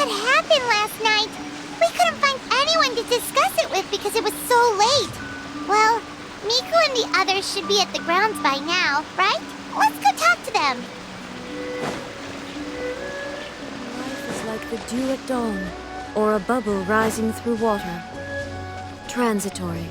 What happened last night? We couldn't find anyone to discuss it with because it was so late. Well, Miku and the others should be at the grounds by now, right? Let's go talk to them. Life is like the dew at dawn, or a bubble rising through water. Transitory.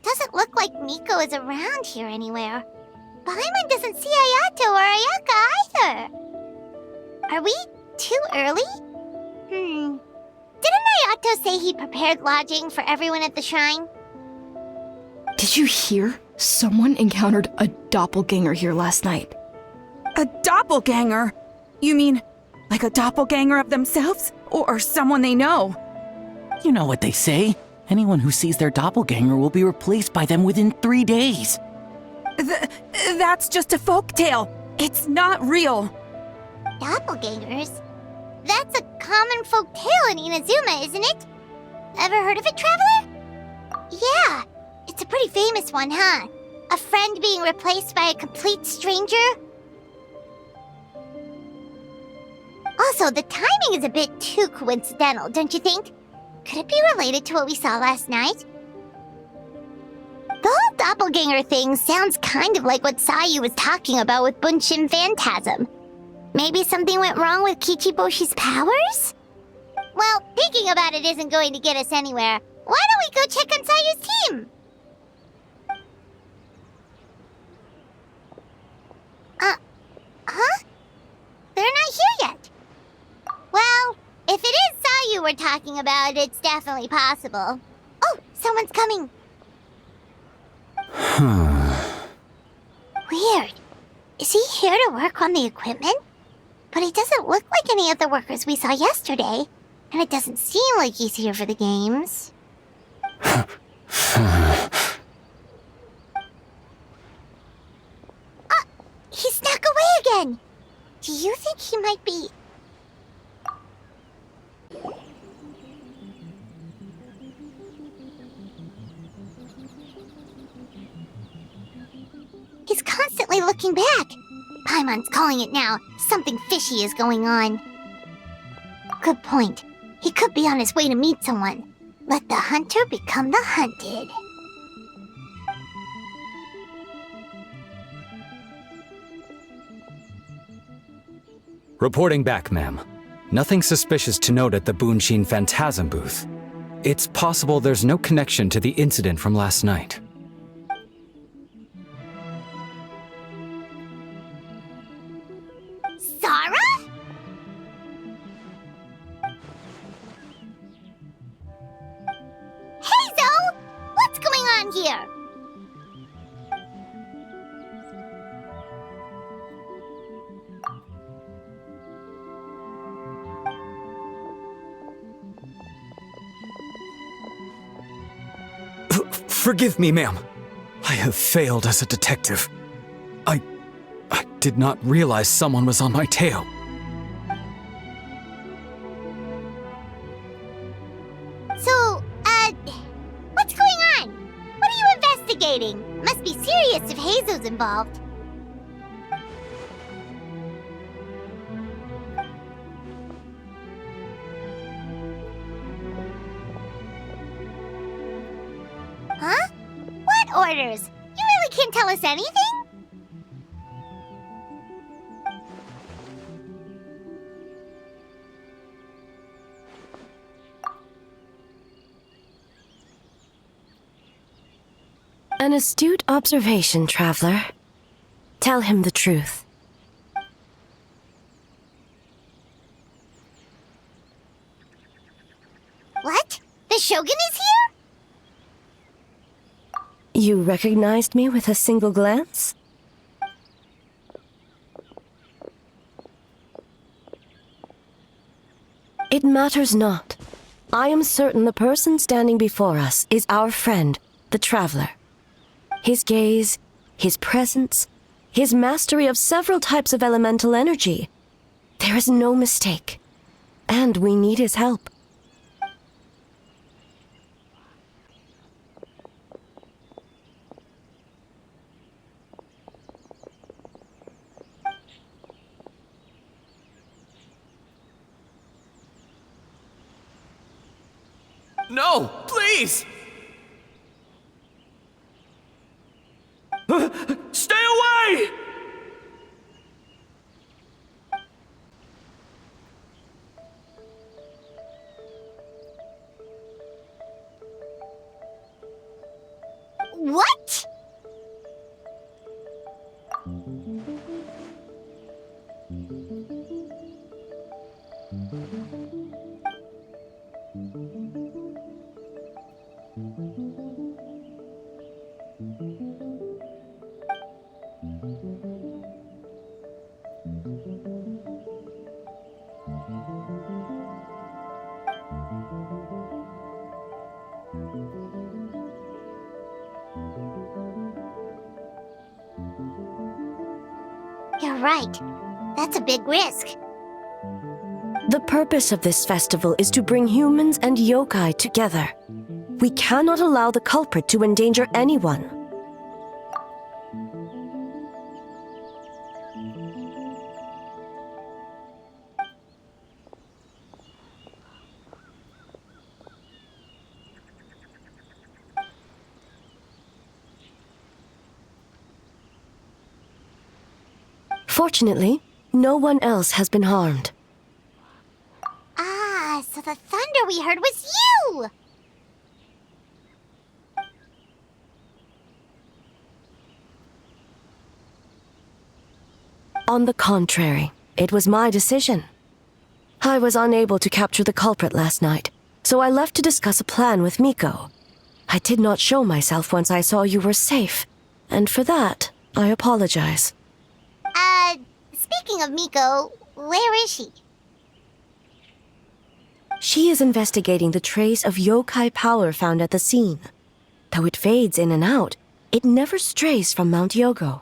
Doesn't look like Miko is around here anywhere. Paimon doesn't see Ayato or Ayaka either. Are we too early? Didn't Ayato say he prepared lodging for everyone at the shrine? Did you hear? Someone encountered a doppelganger here last night. A doppelganger? You mean, like a doppelganger of themselves? Or someone they know? You know what they say. Anyone who sees their doppelganger will be replaced by them within 3 days. That's just a folktale. It's not real. Doppelgangers? That's a common folk tale in Inazuma, isn't it? Ever heard of it, Traveler? Yeah, it's a pretty famous one, huh? A friend being replaced by a complete stranger? Also, the timing is a bit too coincidental, don't you think? Could it be related to what we saw last night? The whole doppelganger thing sounds kind of like what Sayu was talking about with Bunshin Phantasm. Maybe something went wrong with Kichiboshi's powers? Well, thinking about it isn't going to get us anywhere. Why don't we go check on Sayu's team? Huh? They're not here yet. Well, if it is Sayu we're talking about, it's definitely possible. Oh, someone's coming. Weird. Is he here to work on the equipment? But he doesn't look like any of the workers we saw yesterday. And it doesn't seem like he's here for the games. He snuck away again. Do you think he might be... He's constantly looking back. Paimon's calling it now. Something fishy is going on. Good point. He could be on his way to meet someone. Let the hunter become the hunted. Reporting back, ma'am. Nothing suspicious to note at the Bunshin Phantasm booth. It's possible there's no connection to the incident from last night. Sara? Heizou! What's going on here? Forgive me, ma'am. I have failed as a detective. I did not realize someone was on my tail. So, what's going on? What are you investigating? Must be serious if Heizou's involved. Huh? What orders? You really can't tell us anything? An astute observation, traveler. Tell him the truth. What? The Shogun is here? You recognized me with a single glance? It matters not. I am certain the person standing before us is our friend, the traveler. His gaze, his presence, his mastery of several types of elemental energy. There is no mistake. And we need his help. No, please! Stay away! What? You're right. That's a big risk. The purpose of this festival is to bring humans and yokai together. We cannot allow the culprit to endanger anyone. Fortunately, no one else has been harmed. Ah, so the thunder we heard was you! On the contrary, it was my decision. I was unable to capture the culprit last night, so I left to discuss a plan with Miko. I did not show myself once I saw you were safe, and for that, I apologize. Speaking of Miko, where is she? She is investigating the trace of yokai power found at the scene. Though it fades in and out, it never strays from Mount Yogo.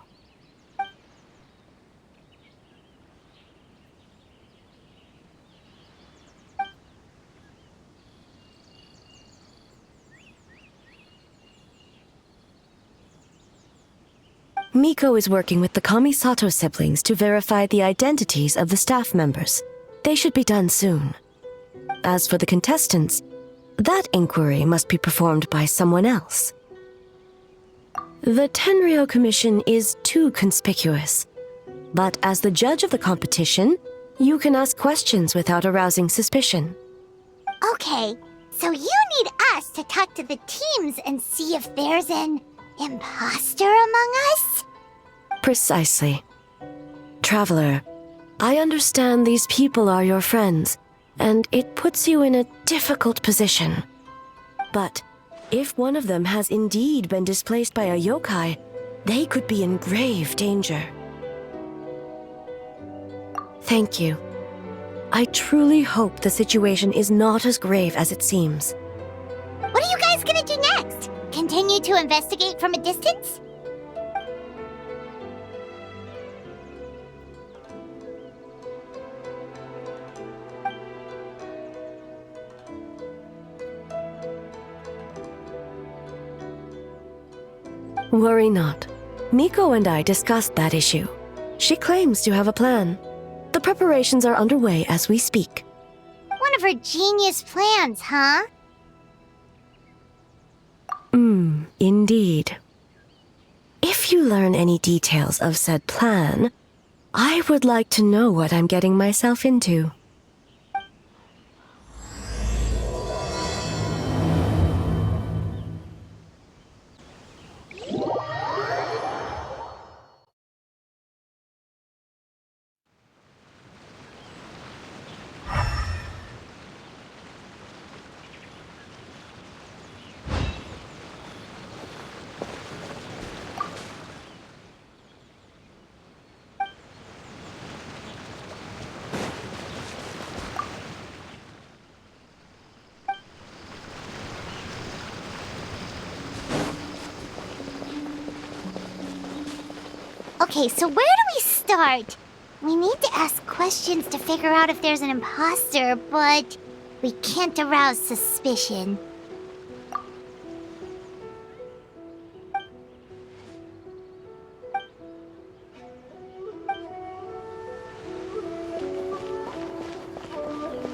Miko is working with the Kamisato siblings to verify the identities of the staff members. They should be done soon. As for the contestants, that inquiry must be performed by someone else. The Tenryo Commission is too conspicuous. But as the judge of the competition, you can ask questions without arousing suspicion. Okay, so you need us to talk to the teams and see if there's an imposter among us? Precisely. Traveler, I understand these people are your friends, and it puts you in a difficult position. But if one of them has indeed been displaced by a yokai, they could be in grave danger. Thank you. I truly hope the situation is not as grave as it seems. What are you guys gonna do next? Continue to investigate from a distance? Worry not. Miko and I discussed that issue. She claims to have a plan. The preparations are underway as we speak. One of her genius plans, huh? Indeed. If you learn any details of said plan, I would like to know what I'm getting myself into. Okay, so where do we start? We need to ask questions to figure out if there's an imposter, but we can't arouse suspicion.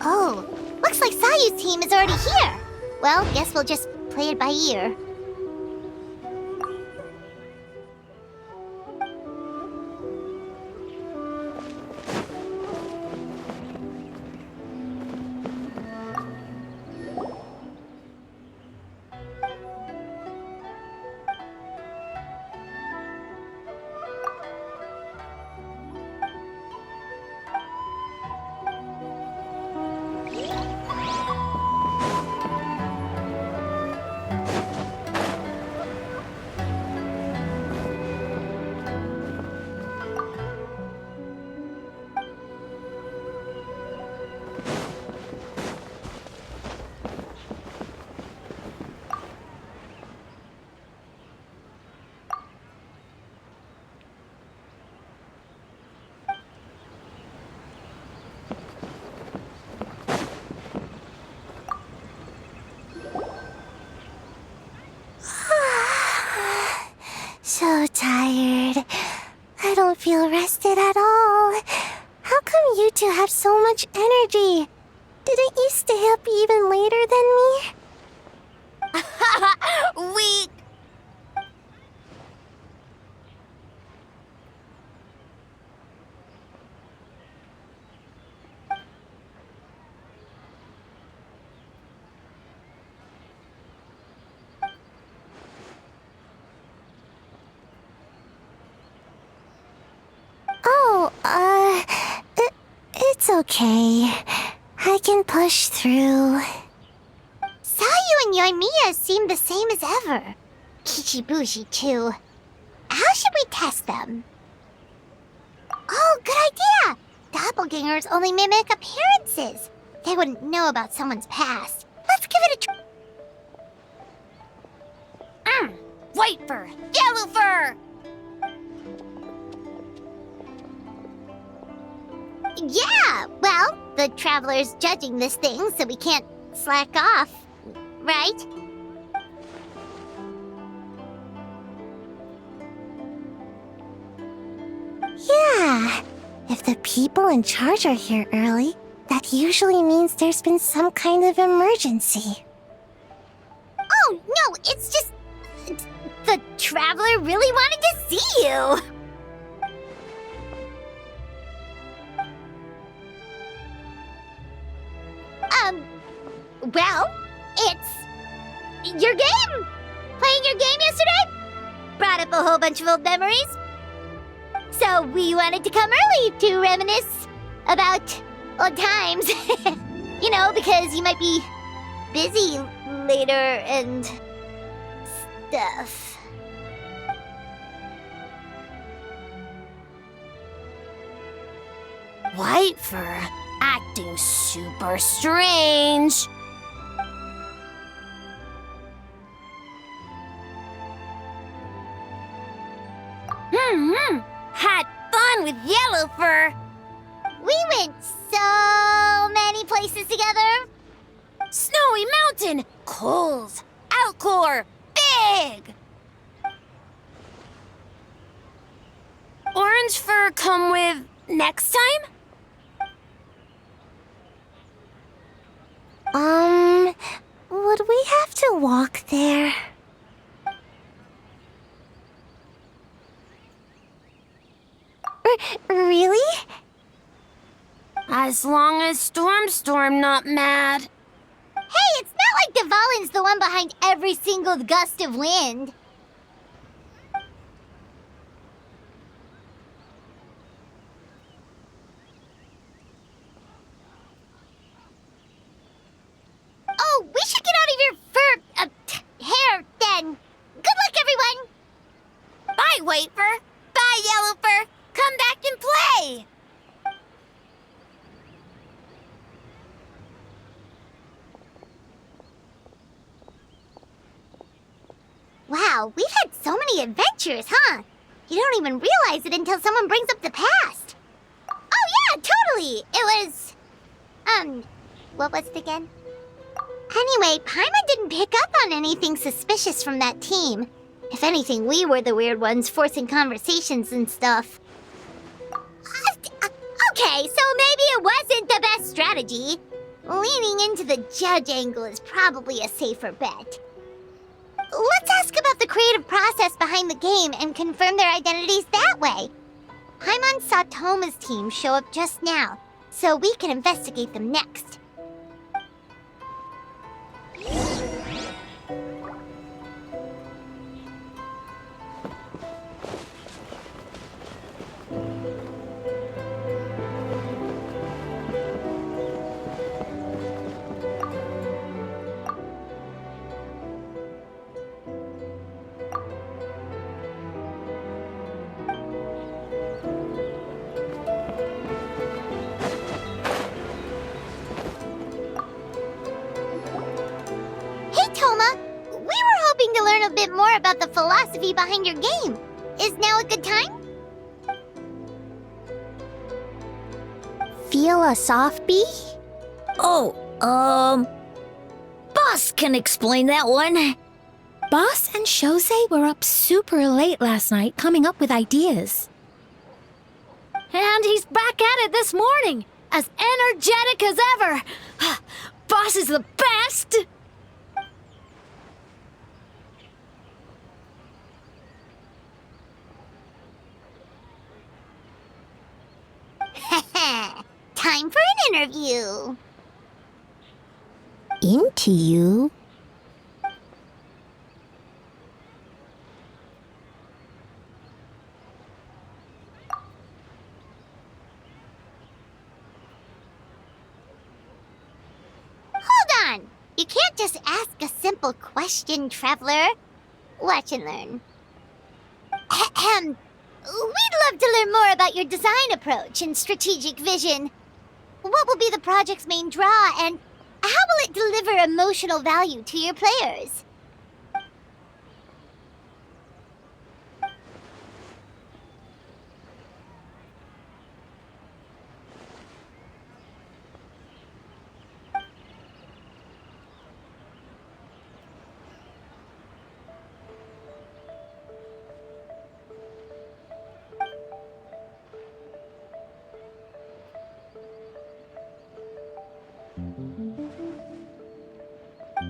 Oh, looks like Sayu's team is already here. Well, guess we'll just play it by ear. So tired. I don't feel rested at all. How come you two have so much energy? Didn't you stay up even later than me? Weak. It's okay. I can push through. Sayu and Yoimiya seem the same as ever. Kichibushi, too. How should we test them? Oh, good idea! Doppelgangers only mimic appearances. They wouldn't know about someone's past. Let's give it a try. White fur! Yellow fur! Yeah, well, the Traveler's judging this thing, so we can't slack off, right? Yeah, if the people in charge are here early, that usually means there's been some kind of emergency. Oh, no, it's just... the Traveler really wanted to see you! Well, it's your game! Playing your game yesterday? Brought up a whole bunch of old memories. So we wanted to come early to reminisce about old times. You know, because you might be busy later and stuff. White fur acting super strange. Had fun with yellow fur. We went so many places together. Snowy Mountain, Coles, Outcore, Big. Orange fur come with next time? Would we have to walk there? Really? As long as Storm not mad. Hey, it's not like Dvalin's the one behind every single gust of wind. Oh, we should get out of your fur, hair, then. Good luck, everyone! Bye, White Fur. Bye, Yellow Fur. Come back and play! Wow, we've had so many adventures, huh? You don't even realize it until someone brings up the past. Oh yeah, totally! It was... what was it again? Anyway, Paimon didn't pick up on anything suspicious from that team. If anything, we were the weird ones forcing conversations and stuff. Okay, so maybe it wasn't the best strategy. leaning into the judge angle is probably a safer bet. Let's ask about the creative process behind the game and confirm their identities that way. Paimon saw Toma's team show up just now, so we can investigate them next. To learn a bit more about the philosophy behind your game. Is now a good time? Feel a soft bee? Oh, Boss can explain that one. Boss and Shosei were up super late last night coming up with ideas. And he's back at it this morning, as energetic as ever. Boss is the best! Time for an interview. Into you? Hold on! You can't just ask a simple question, Traveler. Watch and learn. Ahem. We'd love to learn more about your design approach and strategic vision. What will be the project's main draw, and how will it deliver emotional value to your players?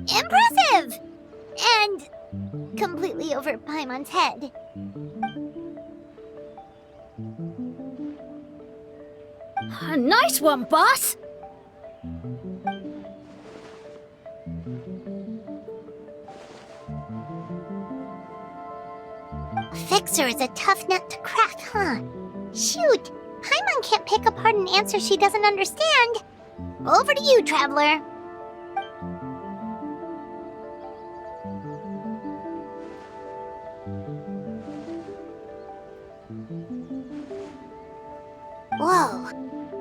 Impressive! And completely over Paimon's head. Nice one, boss! Fixer is a tough nut to crack, huh? Shoot! Paimon can't pick apart an answer she doesn't understand. Over to you, Traveler. Whoa,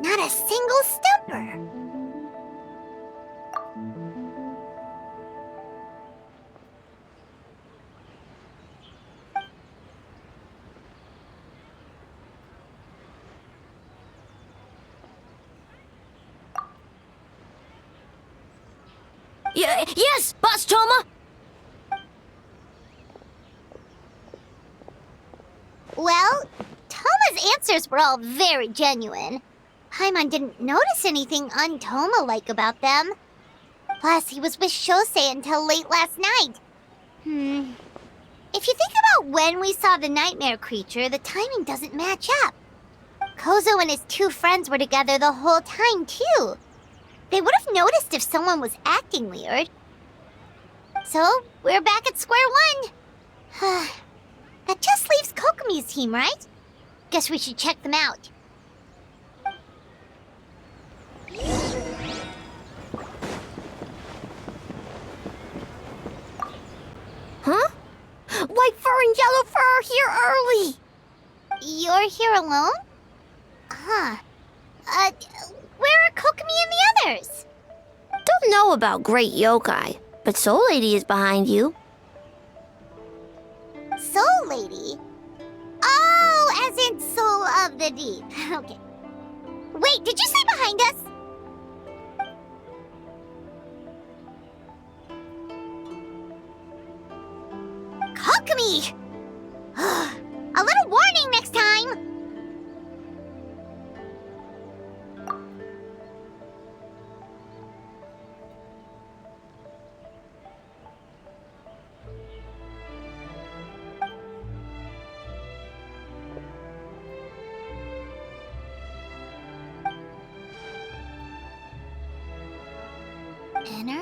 not a single stumper. Yes, Boss Toma! Well, Toma's answers were all very genuine. Paimon didn't notice anything un-Toma-like about them. Plus, he was with Shosei until late last night. If you think about when we saw the nightmare creature, the timing doesn't match up. Kozo and his two friends were together the whole time, too. They would have noticed if someone was acting weird. So, we're back at square one. That just leaves Kokomi's team, right? Guess we should check them out. Huh? White fur and yellow fur are here early! You're here alone? Huh. Where are Kokomi and the others? Don't know about Great Yokai, but Soul Lady is behind you. Soul Lady? Oh, as in Soul of the Deep. Okay. Wait, did you say behind us? Kokomi! A little warning next time!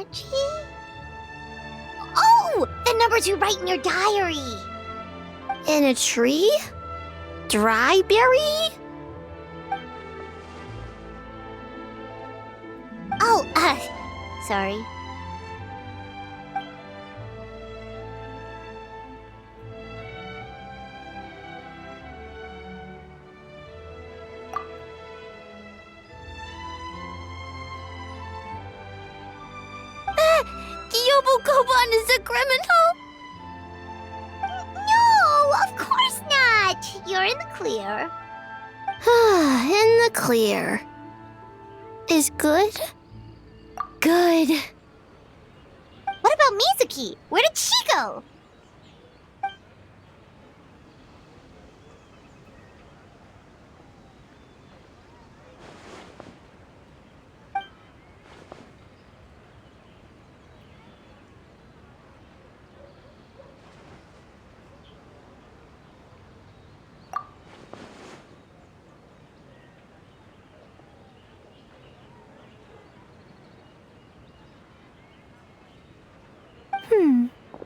energy? Oh! The numbers you write in your diary! In a tree? Dryberry? Oh, sorry. Yobo-Koban is a criminal? No, of course not! You're in the clear. In the clear. Is good? Good. What about Mizuki? Where did she go?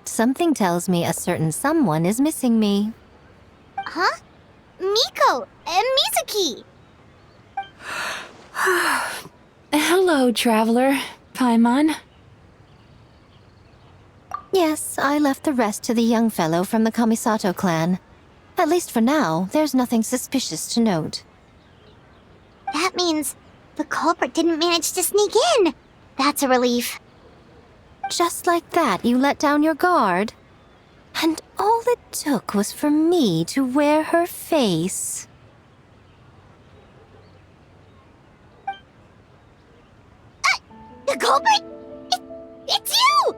Something tells me a certain someone is missing me. Huh? Miko and Mizuki! Hello, traveler. Paimon. Yes, I left the rest to the young fellow from the Kamisato clan. At least for now, there's nothing suspicious to note. That means the culprit didn't manage to sneak in. That's a relief. Just like that, you let down your guard? And all it took was for me to wear her face. The culprit? It's you!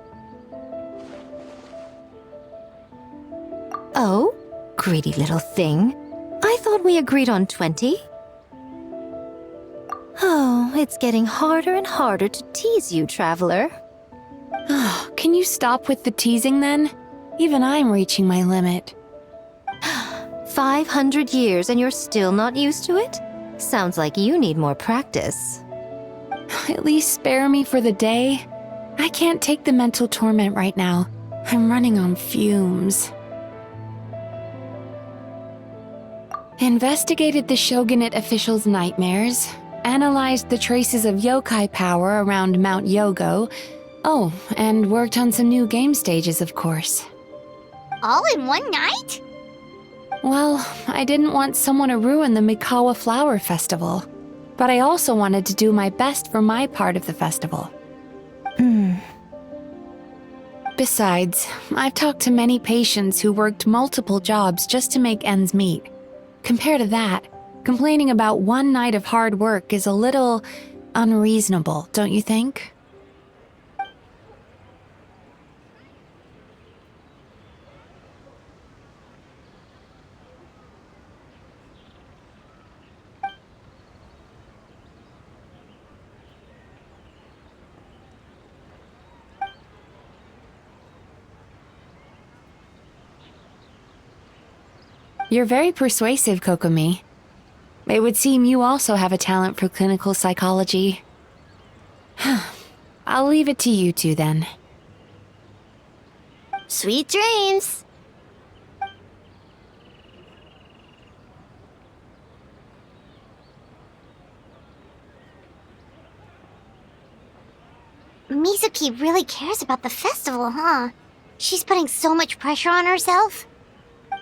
Oh? Greedy little thing. I thought we agreed on 20. Oh, it's getting harder and harder to tease you, traveler. Oh, can you stop with the teasing then? Even I'm reaching my limit. 500 years and you're still not used to it? Sounds like you need more practice. At least spare me for the day. I can't take the mental torment right now. I'm running on fumes. Investigated the shogunate officials' nightmares, analyzed the traces of yokai power around Mount Yogo. Oh, and worked on some new game stages, of course. All in one night? Well, I didn't want someone to ruin the Mikawa Flower Festival. But I also wanted to do my best for my part of the festival. Besides, I've talked to many patients who worked multiple jobs just to make ends meet. Compared to that, complaining about one night of hard work is a little unreasonable, don't you think? You're very persuasive, Kokomi. It would seem you also have a talent for clinical psychology. I'll leave it to you two then. Sweet dreams! Mizuki really cares about the festival, huh? She's putting so much pressure on herself.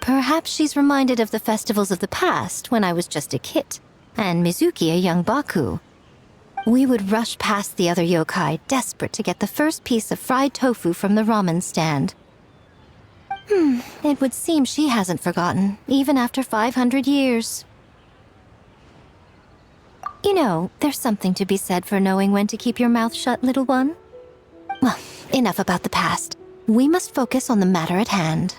Perhaps she's reminded of the festivals of the past when I was just a kid, and Mizuki a young Baku. We would rush past the other yokai, desperate to get the first piece of fried tofu from the ramen stand. It would seem she hasn't forgotten, even after 500 years. You know, there's something to be said for knowing when to keep your mouth shut, little one. Well, enough about the past. We must focus on the matter at hand.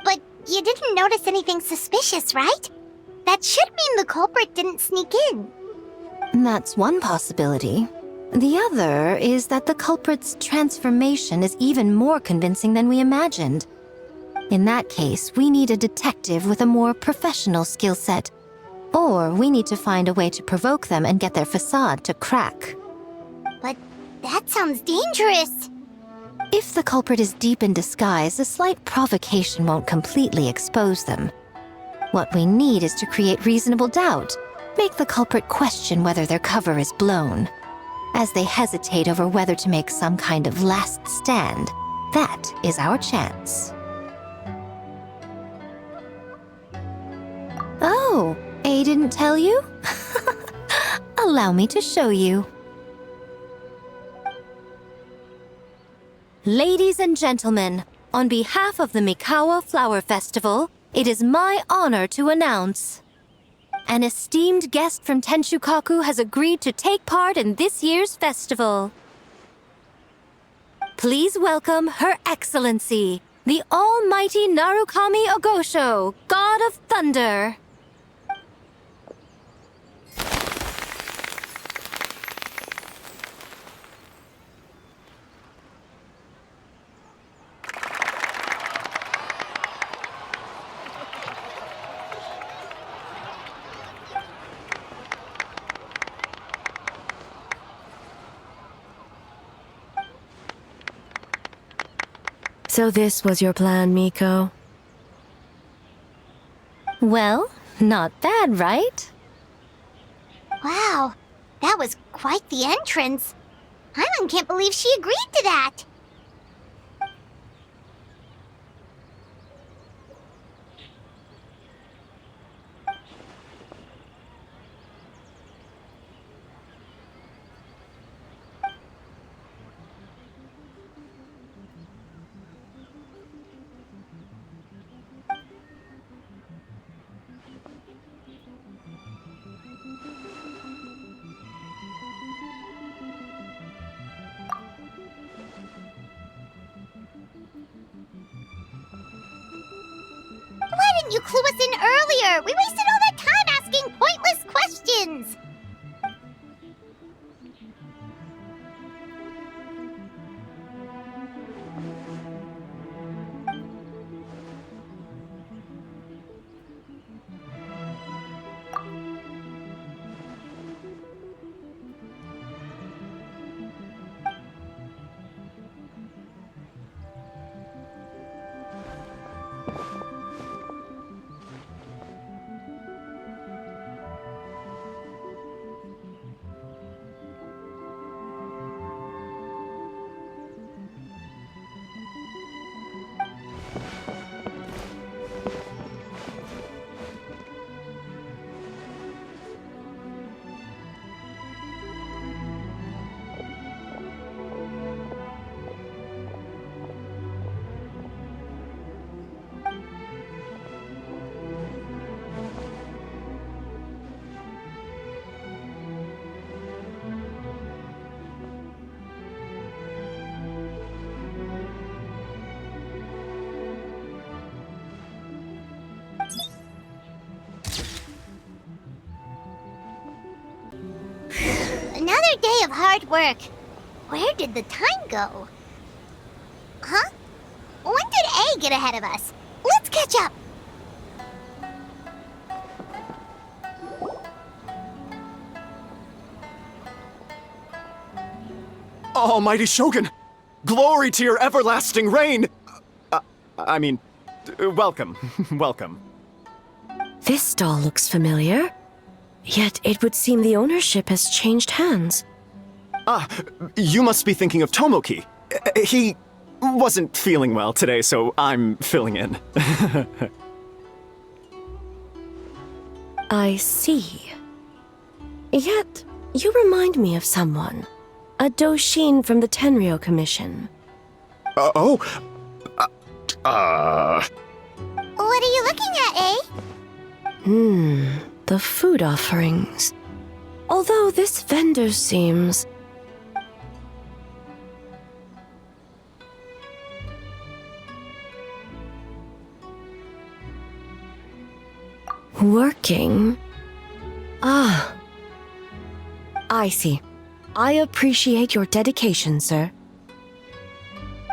But you didn't notice anything suspicious, right? That should mean the culprit didn't sneak in. That's one possibility. The other is that the culprit's transformation is even more convincing than we imagined. In that case, we need a detective with a more professional skill set. Or we need to find a way to provoke them and get their facade to crack. But That sounds dangerous. If the culprit is deep in disguise, a slight provocation won't completely expose them. What we need is to create reasonable doubt, make the culprit question whether their cover is blown. As they hesitate over whether to make some kind of last stand, that is our chance. Oh, A didn't tell you? Allow me to show you. Ladies and gentlemen, on behalf of the Mikawa Flower Festival, it is my honor to announce an esteemed guest from Tenshukaku has agreed to take part in this year's festival. Please welcome Her Excellency, the Almighty Narukami Ogosho, God of Thunder. So this was your plan, Miko? Well, not bad, right? Wow, that was quite the entrance. Paimon can't believe she agreed to that. Why didn't you clue us in earlier? We wasted all that time asking pointless questions. Another day of hard work. Where did the time go? Huh? When did A get ahead of us? Let's catch up. Almighty Shogun! Glory to your everlasting reign! Welcome. Welcome. This stall looks familiar. Yet it would seem the ownership has changed hands. Ah, you must be thinking of Tomoki. He wasn't feeling well today, so I'm filling in. I see. Yet, you remind me of someone. A Doshin from the Tenryo Commission. What are you looking at, A? The food offerings. Although this vendor seems... working? Ah. I see. I appreciate your dedication, sir.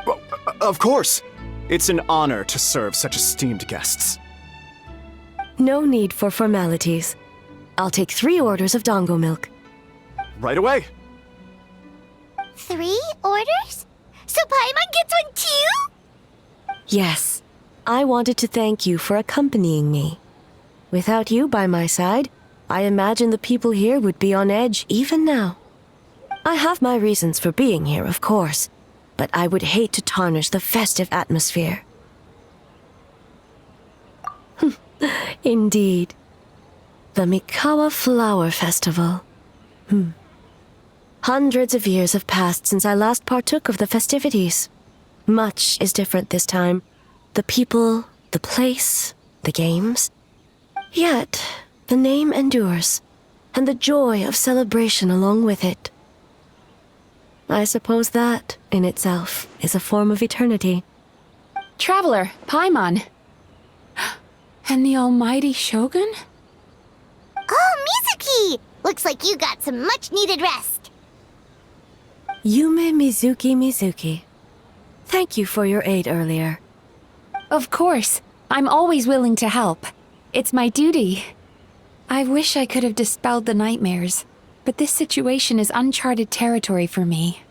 Well, of course. It's an honor to serve such esteemed guests. No need for formalities. I'll take 3 orders of dango milk. Right away. 3 orders? So Paimon gets one too? Yes, I wanted to thank you for accompanying me. Without you by my side, I imagine the people here would be on edge even now. I have my reasons for being here, of course, but I would hate to tarnish the festive atmosphere. Indeed. The Mikawa Flower Festival. Hundreds of years have passed since I last partook of the festivities. Much is different this time. The people, the place, the games. Yet, the name endures, and the joy of celebration along with it. I suppose that, in itself, is a form of eternity. Traveler, Paimon. And the almighty Shogun? Oh, Mizuki! Looks like you got some much-needed rest. Yume Mizuki. Thank you for your aid earlier. Of course. I'm always willing to help. It's my duty. I wish I could have dispelled the nightmares, but this situation is uncharted territory for me.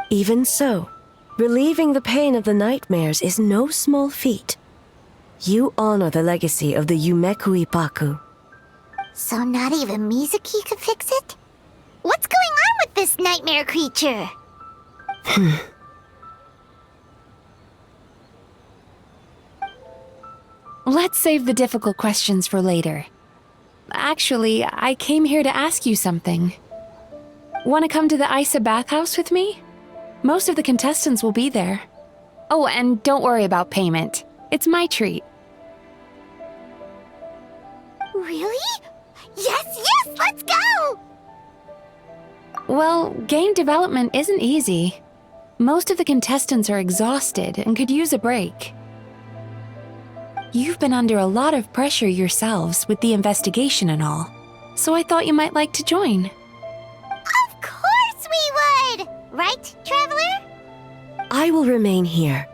Even so, relieving the pain of the nightmares is no small feat. You honor the legacy of the Yumekui Baku. So not even Mizuki could fix it? What's going on with this nightmare creature? Let's save the difficult questions for later. Actually, I came here to ask you something. Want to come to the Isa bathhouse with me? Most of the contestants will be there. Oh, and don't worry about payment. It's my treat. Really? Yes, let's go! Well, game development isn't easy. Most of the contestants are exhausted and could use a break. You've been under a lot of pressure yourselves with the investigation and all, so I thought you might like to join. Of course we would! Right, Traveler? I will remain here.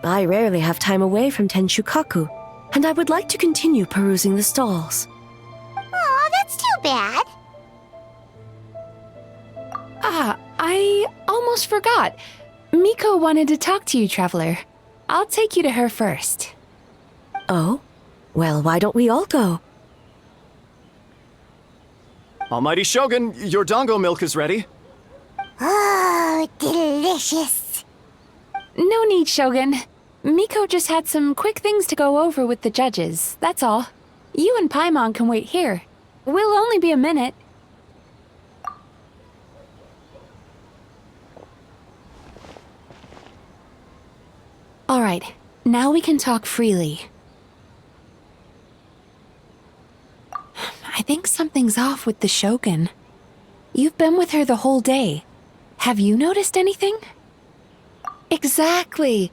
I rarely have time away from Tenshukaku, and I would like to continue perusing the stalls. Aw, that's too bad. I almost forgot. Miko wanted to talk to you, Traveler. I'll take you to her first. Oh? Well, why don't we all go? Almighty Shogun, your dango milk is ready. Oh, delicious. No need, Shogun. Miko just had some quick things to go over with the judges, that's all. You and Paimon can wait here. We'll only be a minute. Alright, now we can talk freely. I think something's off with the Shogun. You've been with her the whole day. Have you noticed anything? Exactly.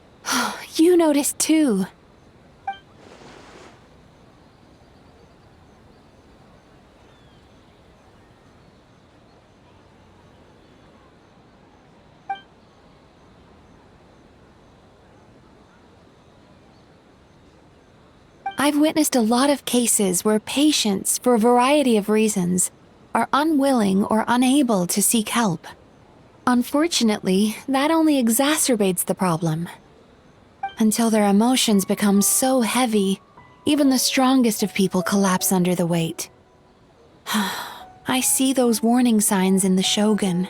You noticed too. I've witnessed a lot of cases where patients, for a variety of reasons, are unwilling or unable to seek help. Unfortunately, that only exacerbates the problem. Until their emotions become so heavy, even the strongest of people collapse under the weight. I see those warning signs in the Shogun.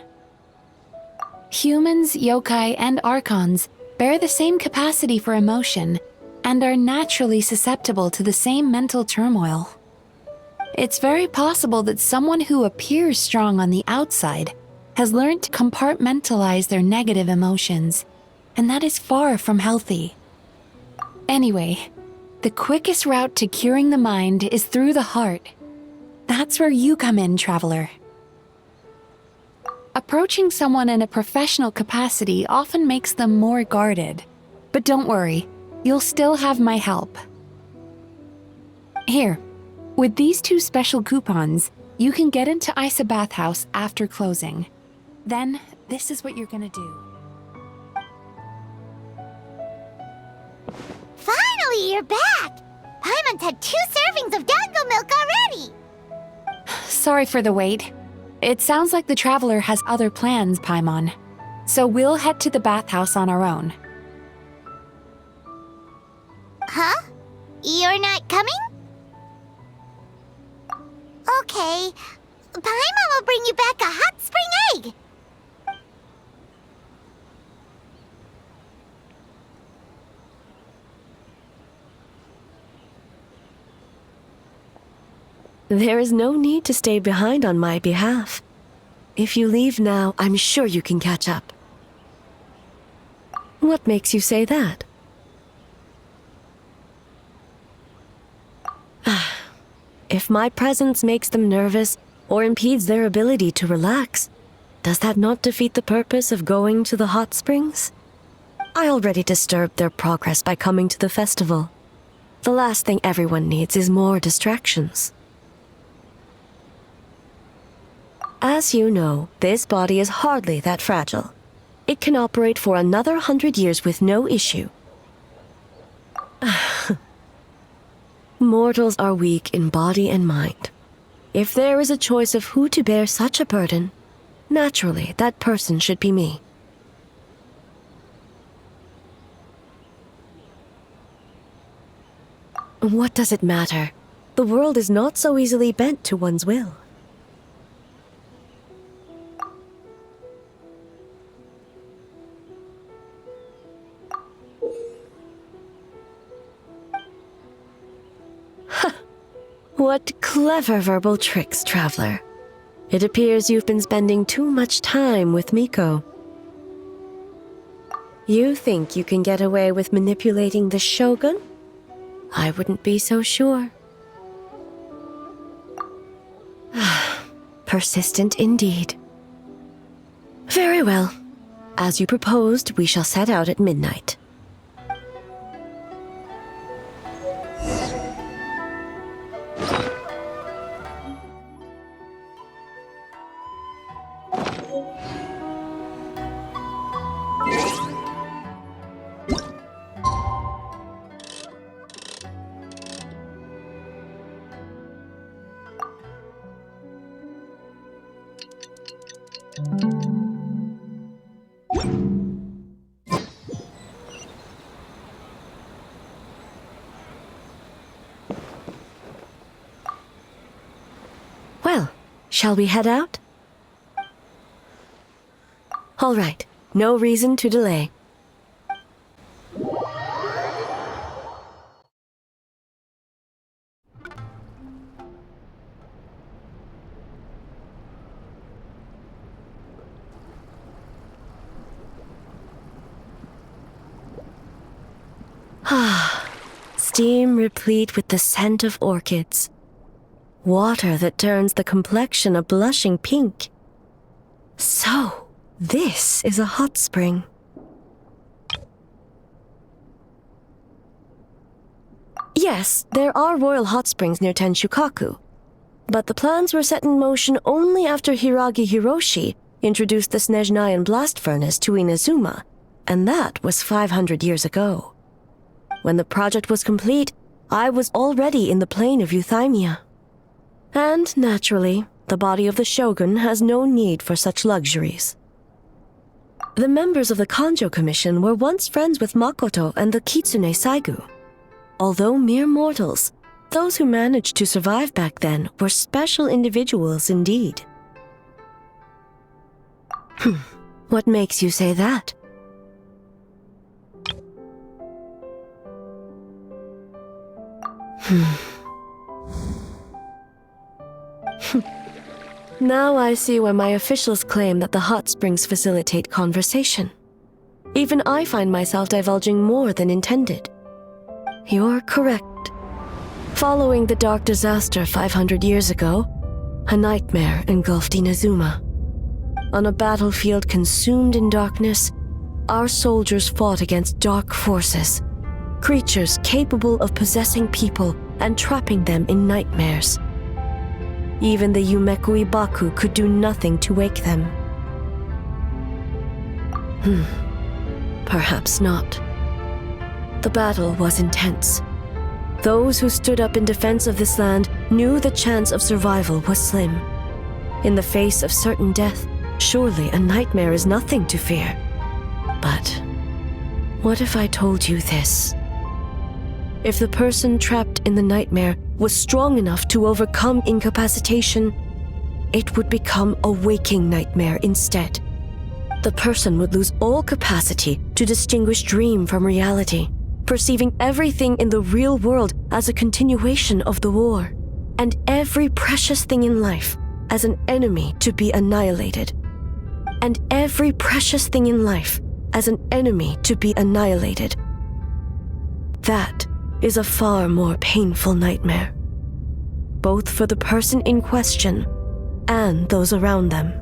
Humans, yokai, and archons bear the same capacity for emotion and are naturally susceptible to the same mental turmoil. It's very possible that someone who appears strong on the outside has learned to compartmentalize their negative emotions, and that is far from healthy. Anyway, the quickest route to curing the mind is through the heart. That's where you come in, Traveler. Approaching someone in a professional capacity often makes them more guarded, but don't worry. You'll still have my help. Here, with these 2 special coupons, you can get into Isa Bathhouse after closing. Then, this is what you're gonna do. Finally, you're back! Paimon's had 2 servings of dango milk already! Sorry for the wait. It sounds like the Traveler has other plans, Paimon. So we'll head to the bathhouse on our own. Huh? You're not coming? Okay. Paimon will bring you back a hot spring egg. There is no need to stay behind on my behalf. If you leave now, I'm sure you can catch up. What makes you say that? If my presence makes them nervous or impedes their ability to relax, does that not defeat the purpose of going to the hot springs? I already disturbed their progress by coming to the festival. The last thing everyone needs is more distractions. As you know, this body is hardly that fragile. It can operate for another 100 years with no issue. Mortals are weak in body and mind. If there is a choice of who to bear such a burden, naturally that person should be me. What does it matter? The world is not so easily bent to one's will. What clever verbal tricks, Traveler. It appears you've been spending too much time with Miko. You think you can get away with manipulating the Shogun? I wouldn't be so sure. Persistent indeed. Very well. As you proposed, we shall set out at midnight. Well, shall we head out? All right, no reason to delay. Steam replete with the scent of orchids. Water that turns the complexion a blushing pink. So, this is a hot spring. Yes, there are royal hot springs near Tenshukaku, but the plans were set in motion only after Hiragi Hiroshi introduced the Snezhnayan blast furnace to Inazuma, and that was 500 years ago. When the project was complete, I was already in the plain of Euthymia. And, naturally, the body of the Shogun has no need for such luxuries. The members of the Kanjo Commission were once friends with Makoto and the Kitsune Saigu. Although mere mortals, those who managed to survive back then were special individuals indeed. What makes you say that? Now I see why my officials claim that the hot springs facilitate conversation. Even I find myself divulging more than intended. You're correct. Following the dark disaster 500 years ago, a nightmare engulfed Inazuma. On a battlefield consumed in darkness, our soldiers fought against dark forces, creatures capable of possessing people and trapping them in nightmares. Even the Yumekui Baku could do nothing to wake them. Perhaps not. The battle was intense. Those who stood up in defense of this land knew the chance of survival was slim. In the face of certain death, surely a nightmare is nothing to fear. But what if I told you this? If the person trapped in the nightmare was strong enough to overcome incapacitation, it would become a waking nightmare instead. The person would lose all capacity to distinguish dream from reality, perceiving everything in the real world as a continuation of the war, and every precious thing in life as an enemy to be annihilated. And every precious thing in life as an enemy to be annihilated. That is a far more painful nightmare, both for the person in question and those around them.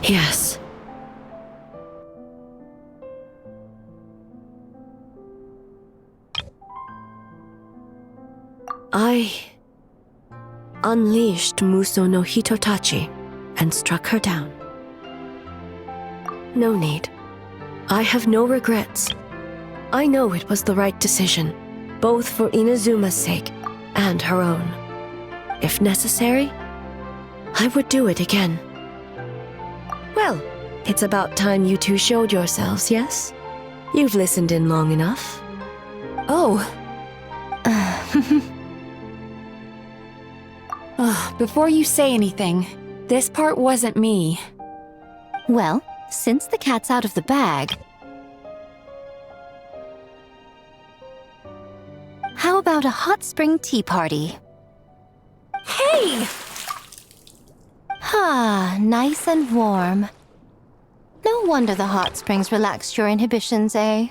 Yes. I unleashed Muso no Hitotachi and struck her down. No need. I have no regrets. I know it was the right decision, both for Inazuma's sake and her own. If necessary, I would do it again. Well, it's about time you two showed yourselves, yes? You've listened in long enough. Oh. Before you say anything, this part wasn't me. Well, since the cat's out of the bag, how about a hot spring tea party? Hey! Ah, nice and warm. No wonder the hot springs relaxed your inhibitions, eh?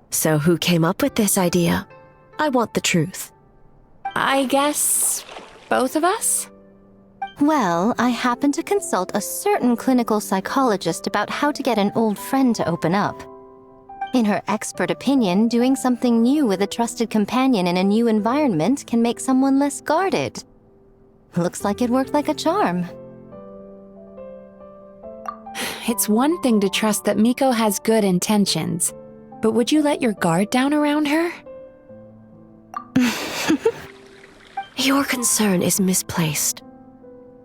So who came up with this idea? I want the truth. I guess both of us? Well, I happened to consult a certain clinical psychologist about how to get an old friend to open up. In her expert opinion, doing something new with a trusted companion in a new environment can make someone less guarded. Looks like it worked like a charm. It's one thing to trust that Miko has good intentions, but would you let your guard down around her? Your concern is misplaced.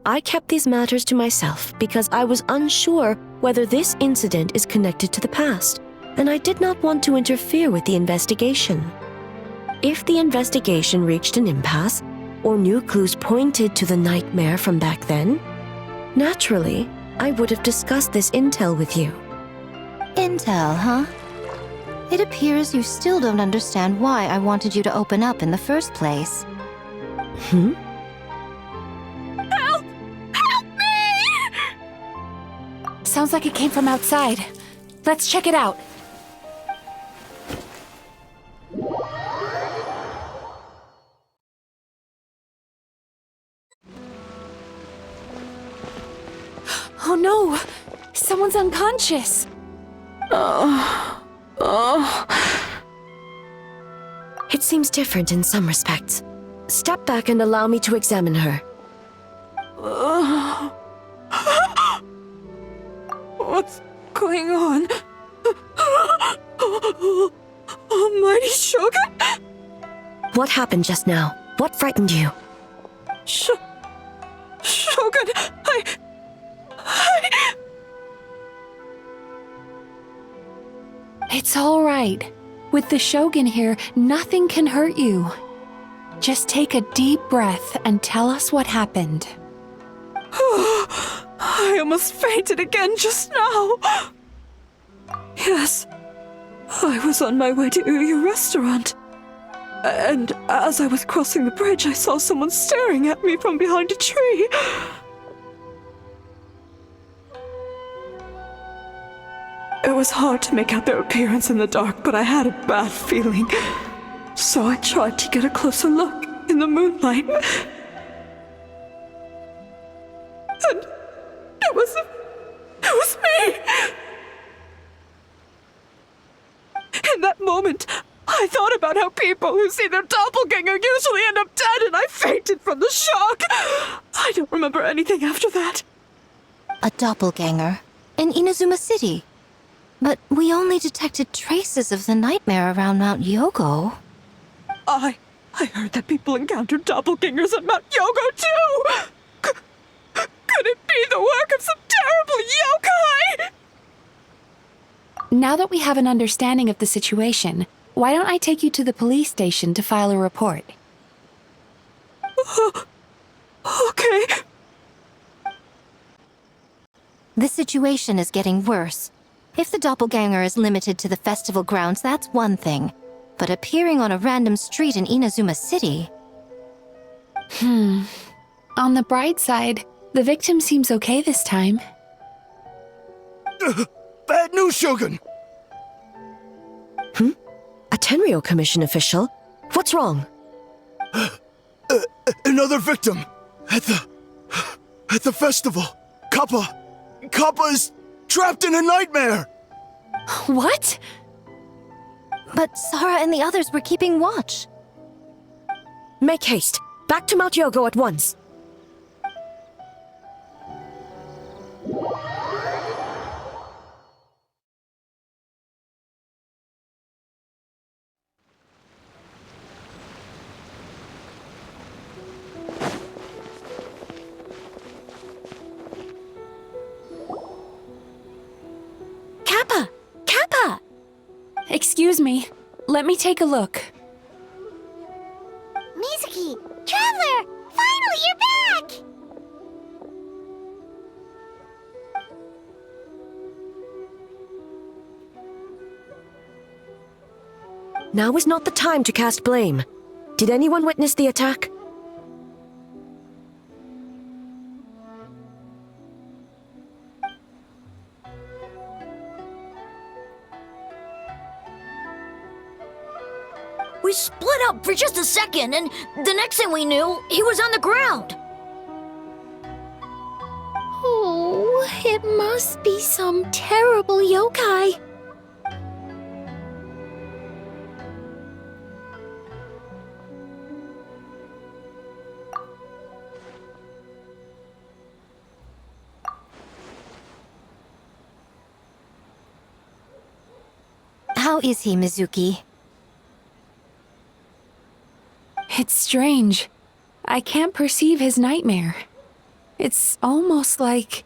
I kept these matters to myself because I was unsure whether this incident is connected to the past, and I did not want to interfere with the investigation. If the investigation reached an impasse, or new clues pointed to the nightmare from back then, naturally, I would have discussed this intel with you. Intel, huh? It appears you still don't understand why I wanted you to open up in the first place. Help! Help me! Sounds like it came from outside. Let's check it out. Oh no! Someone's unconscious! It seems different in some respects. Step back and allow me to examine her. What's going on? Almighty Shogun? What happened just now? What frightened you? Shogun, It's all right. With the Shogun here, nothing can hurt you. Just take a deep breath and tell us what happened. I almost fainted again just now. Yes, I was on my way to Uyu restaurant. And as I was crossing the bridge, I saw someone staring at me from behind a tree. It was hard to make out their appearance in the dark, but I had a bad feeling. So I tried to get a closer look in the moonlight. And it was me! In that moment, I I thought about how people who see their doppelganger usually end up dead, and I fainted from the shock. I don't remember anything after that. A doppelganger in Inazuma City. But we only detected traces of the nightmare around Mount Yogo. I heard that people encountered doppelgangers at Mount Yogo too! Could it be the work of some terrible yokai? Now that we have an understanding of the situation, why don't I take you to the police station to file a report? Okay. The situation is getting worse. If the doppelganger is limited to the festival grounds, that's one thing. But appearing on a random street in Inazuma City... On the bright side, the victim seems okay this time. Bad news, Shogun! A Tenryo Commission official? What's wrong? Another victim! At the festival! Kappa is trapped in a nightmare! What? But Sara and the others were keeping watch. Make haste. Back to Mount Yogo at once. Kappa! Excuse me. Let me take a look. Mizuki! Traveler! Finally, you're back! Now is not the time to cast blame. Did anyone witness the attack? We split up for just a second, and the next thing we knew, he was on the ground. Oh, it must be some terrible yokai. How is he, Mizuki? It's strange. I can't perceive his nightmare. It's almost like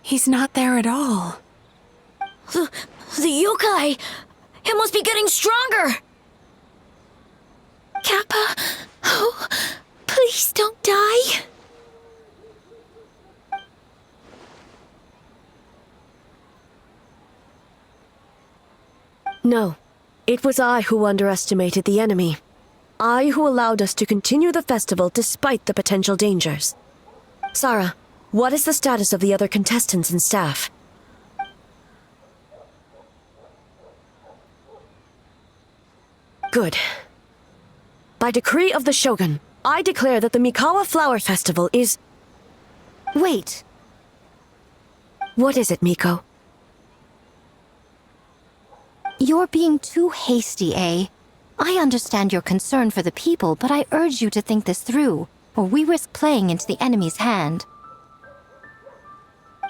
he's not there at all. The yokai! It must be getting stronger! Kappa, oh, please don't die. No. It was I who underestimated the enemy. I who allowed us to continue the festival despite the potential dangers. Sara, what is the status of the other contestants and staff? Good. By decree of the Shogun, I declare that the Mikawa Flower Festival is... Wait. What is it, Miko? You're being too hasty, eh? I understand your concern for the people, but I urge you to think this through, or we risk playing into the enemy's hand.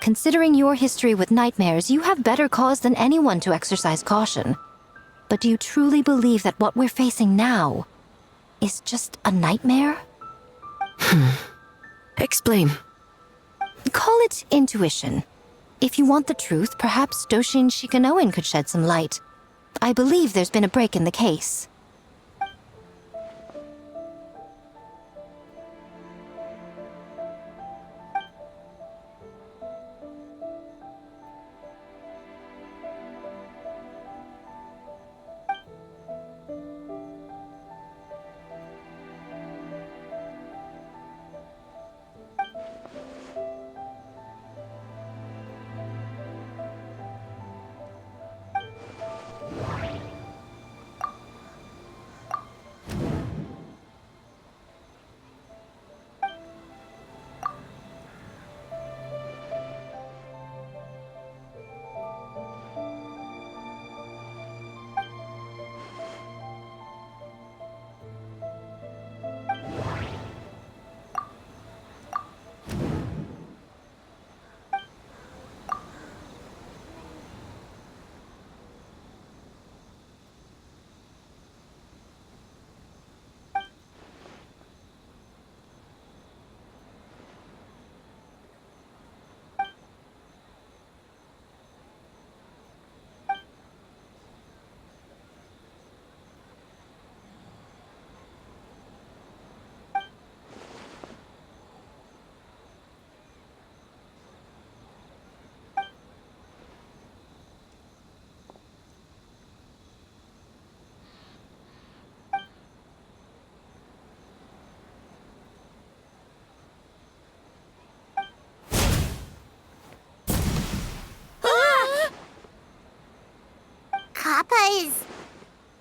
Considering your history with nightmares, you have better cause than anyone to exercise caution. But do you truly believe that what we're facing now is just a nightmare? Explain. Call it intuition. If you want the truth, perhaps Doshin Shikanoin could shed some light. I believe there's been a break in the case.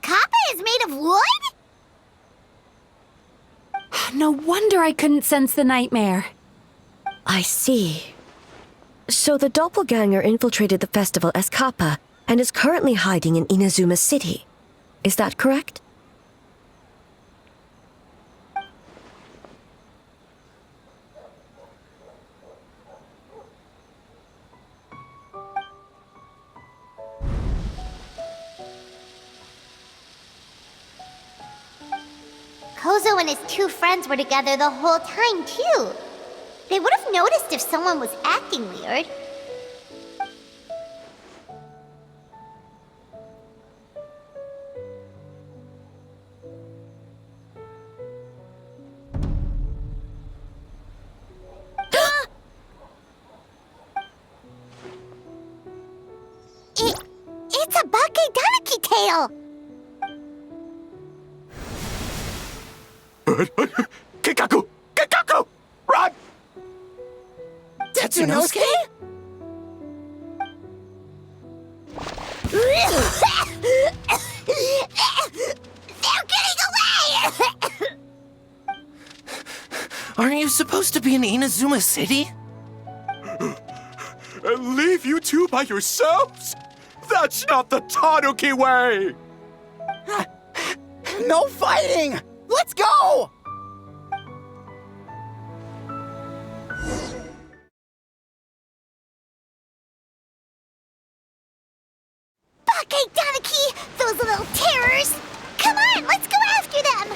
Kappa is made of wood? No wonder I couldn't sense the nightmare. I see. So the doppelganger infiltrated the festival as Kappa and is currently hiding in Inazuma City. Is that correct? Kozo and his two friends were together the whole time, too. They would have noticed if someone was acting weird. It's a Bakedaniki tail! Kikaku! Kikaku! Run! Tetsunosuke? They're getting away! Aren't you supposed to be in Inazuma City? And leave you two by yourselves? That's not the Tanuki way! No fighting! Let's go! Bakedaniki! Those little terrors! Come on, let's go after them!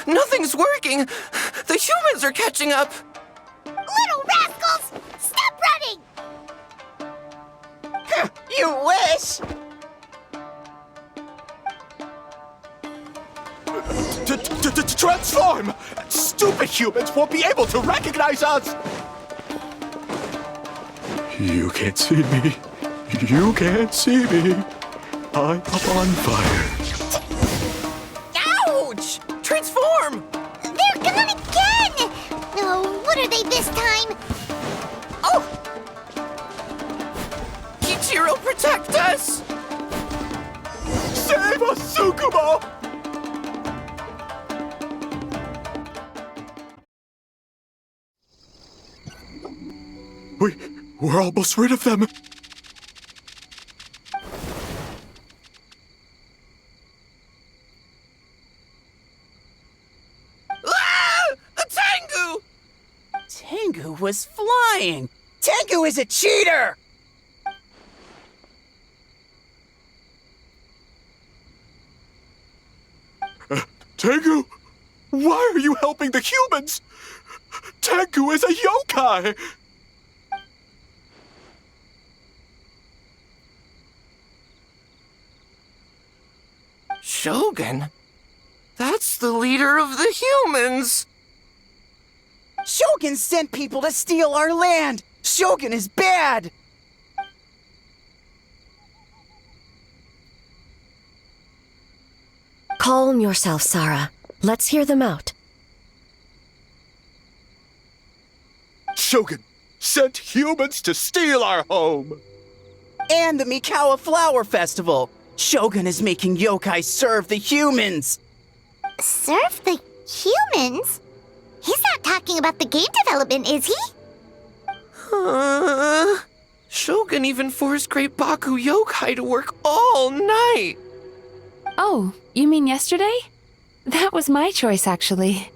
Nothing's working! The humans are catching up! Little rascals! Stop running! You wish! Transform! Stupid humans won't be able to recognize us! You can't see me. You can't see me. I'm up on fire. Ouch! Transform! They're gone again! Oh, what are they this time? Oh! Kichiro, protect us! Save us, Tsukumo! We're almost rid of them. Ah! A Tengu! Tengu was flying! Tengu is a cheater! Tengu, why are you helping the humans? Tengu is a yokai! Shogun? That's the leader of the humans! Shogun sent people to steal our land! Shogun is bad! Calm yourself, Sara. Let's hear them out. Shogun sent humans to steal our home! And the Mikawa Flower Festival! Shogun is making yokai serve the humans! Serve the humans? He's not talking about the game development, is he? Shogun even forced Great Baku Yokai to work all night! Oh, you mean yesterday? That was my choice, actually.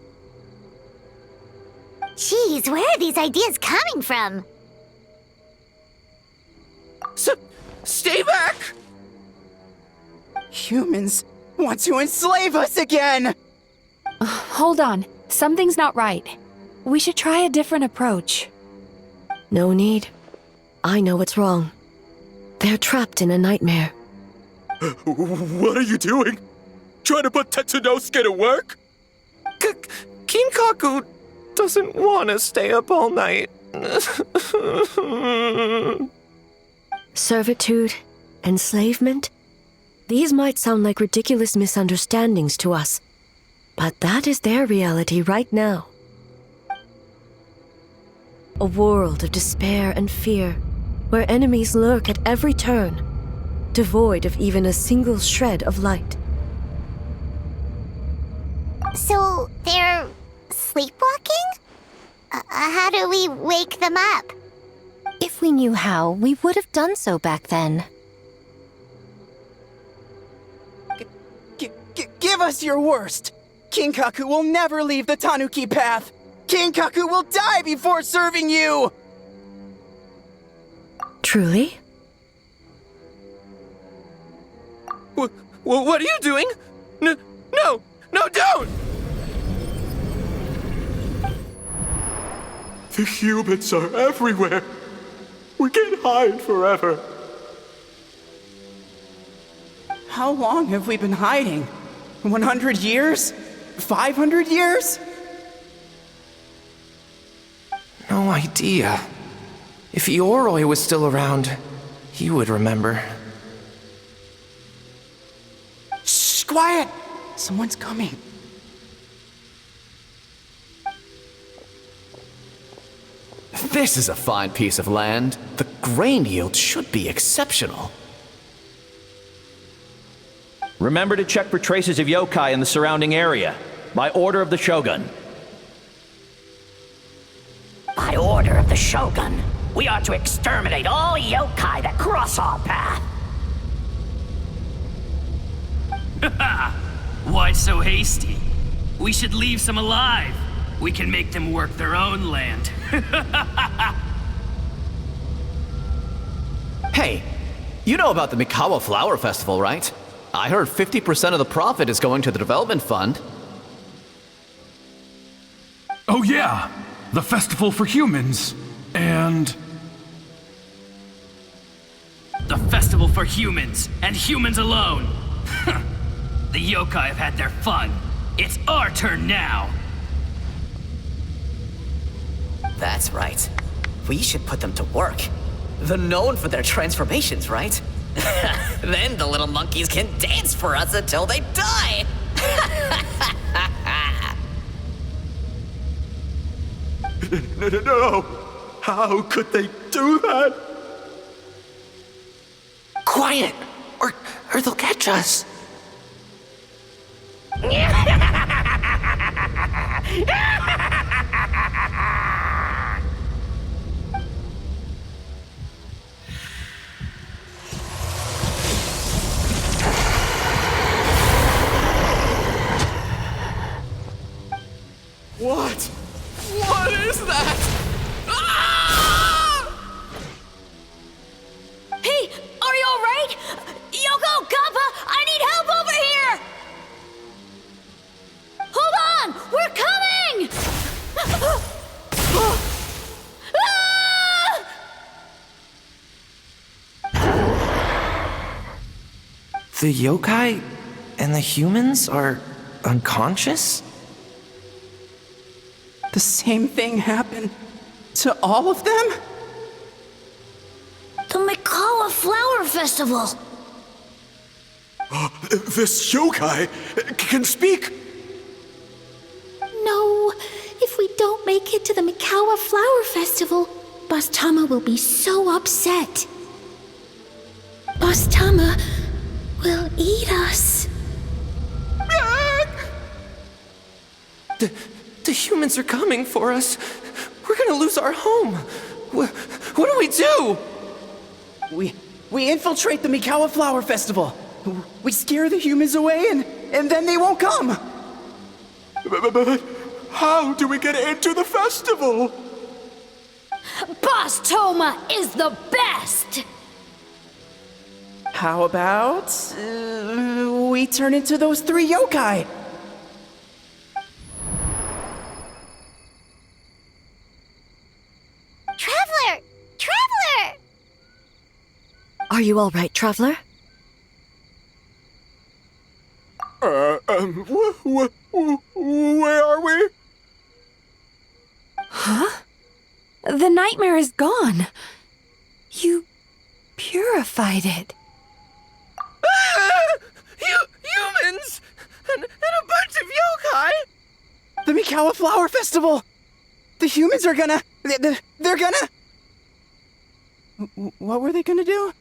Jeez, where are these ideas coming from? Stay back! Humans want to enslave us again! Hold on. Something's not right. We should try a different approach. No need. I know what's wrong. They're trapped in a nightmare. What are you doing? Trying to put Tetsunosuke to work? Kinkaku doesn't want to stay up all night. Servitude, enslavement. These might sound like ridiculous misunderstandings to us, but that is their reality right now. A world of despair and fear, where enemies lurk at every turn, devoid of even a single shred of light. So, they're sleepwalking? How do we wake them up? If we knew how, we would have done so back then. Give us your worst! Kinkaku will never leave the Tanuki path! Kinkaku will die before serving you! Truly? What are you doing? No, don't! The humans are everywhere. We can't hide forever. How long have we been hiding? 100 years? 500 years? No idea. If Yoroi was still around, he would remember. Shh, quiet! Someone's coming. This is a fine piece of land. The grain yield should be exceptional. Remember to check for traces of yokai in the surrounding area, by order of the Shogun. By order of the Shogun, we are to exterminate all yokai that cross our path. Why so hasty? We should leave some alive. We can make them work their own land. Hey, you know about the Mikawa Flower Festival, right? I heard 50% of the profit is going to the development fund. Oh yeah, the festival for humans. And... The festival for humans, and humans alone. The yokai have had their fun. It's our turn now. That's right. We should put them to work. They're known for their transformations, right? Then the little monkeys can dance for us until they die! No! How could they do that? Quiet! Or they'll catch us. What? What is that? Ah! Hey, are you alright? Yoko, Kappa, I need help over here! Hold on! We're coming! The yokai and the humans are unconscious? The same thing happened to all of them? The Mikawa Flower Festival! This yokai can speak! No, if we don't make it to the Mikawa Flower Festival, Boss Tama will be so upset. Boss Tama will eat us. The humans are coming for us. We're gonna lose our home. What do we do? We infiltrate the Mikawa Flower Festival. We scare the humans away and then they won't come. But how do we get into the festival? Boss Toma is the best! How about we turn into those 3 yokai? Traveler! Traveler! Are you all right, Traveler? Where are we? Huh? The nightmare is gone. You purified it. Mikawa Flower Festival! The humans are gonna... They're gonna... What were they gonna do?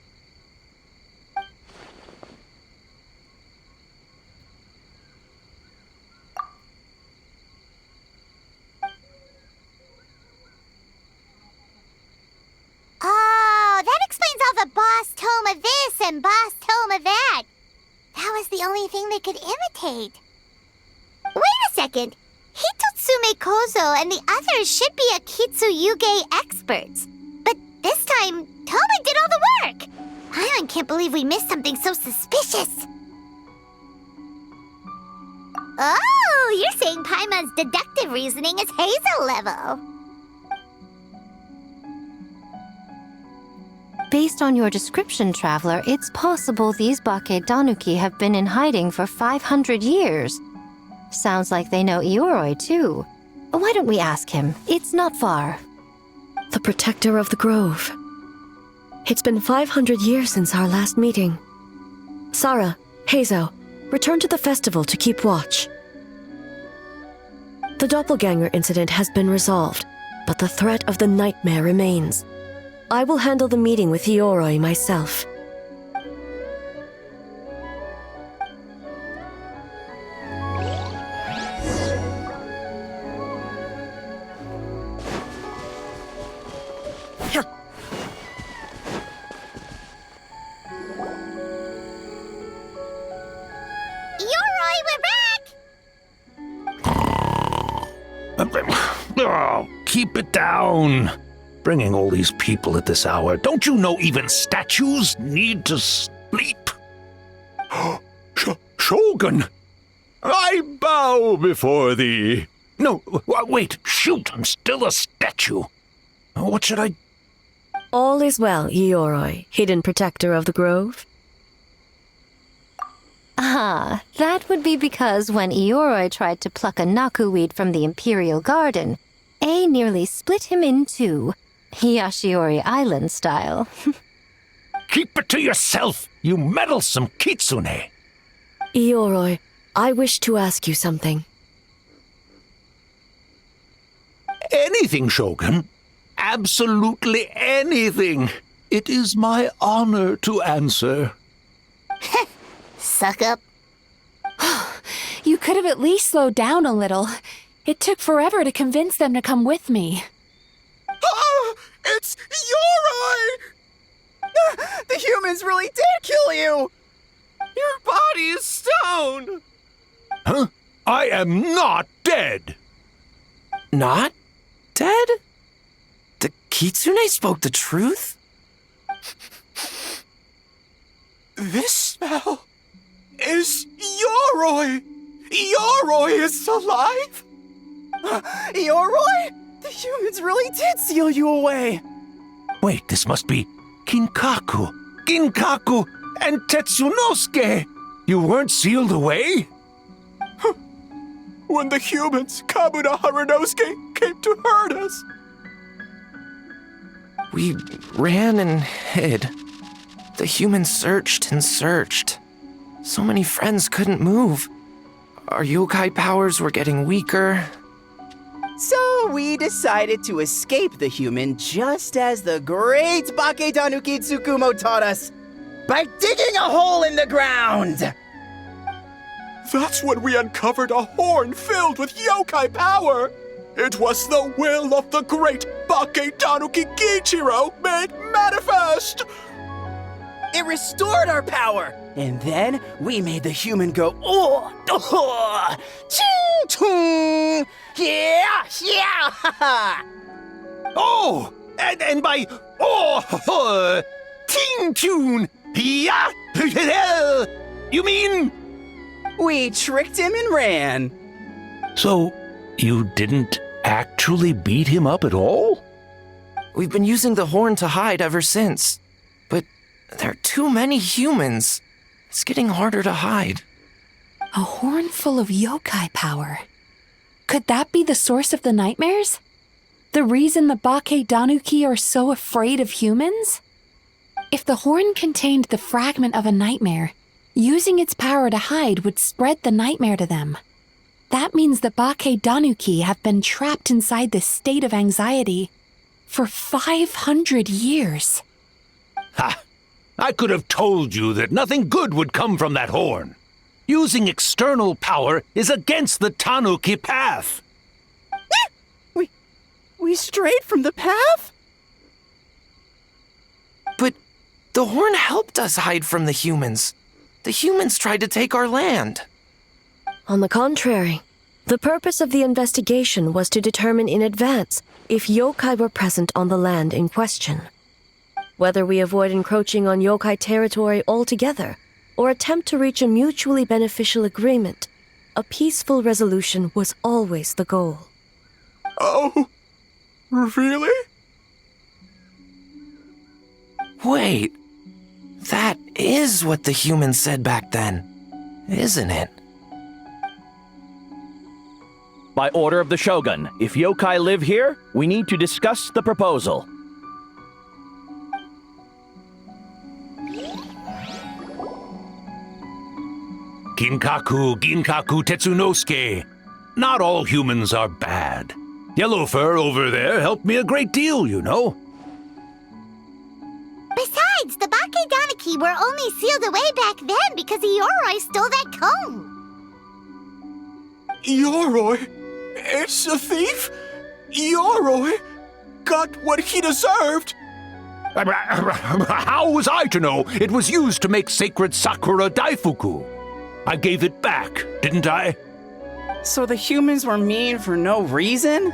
Oh, that explains all the boss tome of this and boss tome of that. That was the only thing they could imitate. Wait a second. Hitotsume Kozo and the others should be Akitsuyuge experts. But this time, Toma did all the work. Paimon can't believe we missed something so suspicious. Oh, you're saying Paimon's deductive reasoning is Heizou level. Based on your description, Traveler, it's possible these Bakedanuki have been in hiding for 500 years. Sounds like they know Ioroi, too. Why don't we ask him? It's not far. The protector of the grove. It's been 500 years since our last meeting. Sara, Heizou, return to the festival to keep watch. The doppelganger incident has been resolved, but the threat of the nightmare remains. I will handle the meeting with Ioroi myself. Oh, keep it down. Bringing all these people at this hour. Don't you know even statues need to sleep? Shogun! I bow before thee. No, wait, shoot, I'm still a statue. What should I... All is well, Ioroi, hidden protector of the grove. Ah, that would be because when Ioroi tried to pluck a nakuweed from the Imperial Garden, A nearly split him in two, Yashiori Island style. Keep it to yourself, you meddlesome kitsune! Ioroi, I wish to ask you something. Anything, Shogun. Absolutely anything. It is my honor to answer. Suck up. You could have at least slowed down a little. It took forever to convince them to come with me. Oh, it's Ioroi! The humans really did kill you! Your body is stone! Huh? I am not dead! Not dead? The kitsune spoke the truth? This smell is Ioroi! Ioroi is alive? Ioroi? The humans really did seal you away! Wait, this must be Ginkaku, and Tetsunosuke! You weren't sealed away? When the humans, Kabuna Harunosuke, came to hurt us. We ran and hid. The humans searched and searched. So many friends couldn't move. Our yokai powers were getting weaker. So we decided to escape the human just as the great Bakedanuki Tsukumo taught us, by digging a hole in the ground! That's when we uncovered a horn filled with yokai power! It was the will of the great Bakedanuki Gichiro made manifest! It restored our power! And then we made the human go, oh, ching, chung, yeah, yeah, Oh, and by, ting, tune, yeah, you mean? We tricked him and ran. So, you didn't actually beat him up at all? We've been using the horn to hide ever since. But there are too many humans. It's getting harder to hide. A horn full of yokai power. Could that be the source of the nightmares? The reason the Bakedanuki are so afraid of humans? If the horn contained the fragment of a nightmare, using its power to hide would spread the nightmare to them. That means the Bake Danuki have been trapped inside this state of anxiety for 500 years. Ha! I could have told you that nothing good would come from that horn. Using external power is against the Tanuki path. We strayed from the path? But the horn helped us hide from the humans. The humans tried to take our land. On the contrary, the purpose of the investigation was to determine in advance if yokai were present on the land in question. Whether we avoid encroaching on yokai territory altogether or attempt to reach a mutually beneficial agreement, a peaceful resolution was always the goal. Oh, really? Wait, that is what the humans said back then, isn't it? By order of the Shogun, if yokai live here, we need to discuss the proposal. Ginkaku Tetsunosuke. Not all humans are bad. Yellowfur over there helped me a great deal, you know. Besides, the Bake Danuki were only sealed away back then because Yoroi stole that comb. Yoroi? It's a thief? Yoroi got what he deserved. How was I to know it was used to make sacred Sakura Daifuku? I gave it back, didn't I? So the humans were mean for no reason?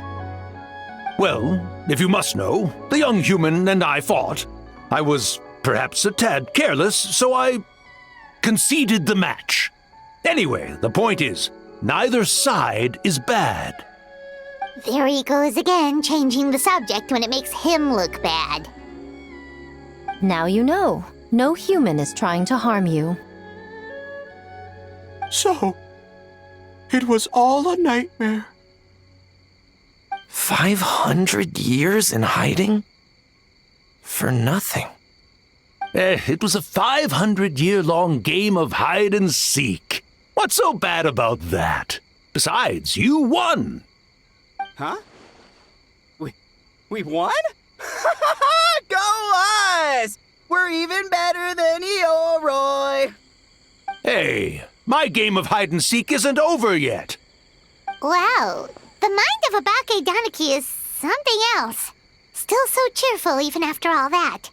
Well, if you must know, the young human and I fought. I was perhaps a tad careless, so I conceded the match. Anyway, the point is, neither side is bad. There he goes again, changing the subject when it makes him look bad. Now you know. No human is trying to harm you. So, it was all a nightmare. 500 years in hiding? For nothing. It was a 500-year-long game of hide and seek. What's so bad about that? Besides, you won. Huh? We won? Go us! We're even better than Yoroi! Hey, my game of hide and seek isn't over yet. Wow, the mind of a Bake Danuki is something else. Still so cheerful even after all that.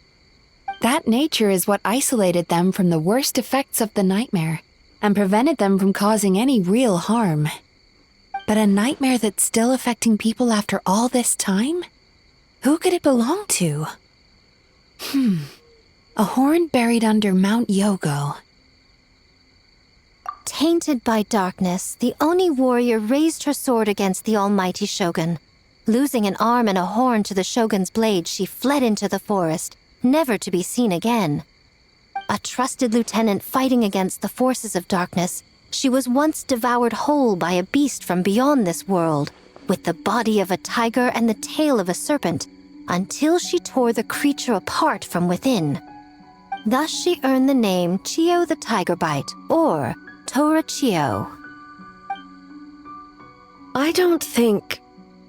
That nature is what isolated them from the worst effects of the nightmare and prevented them from causing any real harm. But a nightmare that's still affecting people after all this time? Who could it belong to? A horn buried under Mount Yogo. Tainted by darkness, the Oni warrior raised her sword against the almighty shogun. Losing an arm and a horn to the shogun's blade, she fled into the forest, never to be seen again. A trusted lieutenant fighting against the forces of darkness, she was once devoured whole by a beast from beyond this world, with the body of a tiger and the tail of a serpent, until she tore the creature apart from within. Thus she earned the name Chiyo the Tiger Bite, or Tora Chiyo. I don't think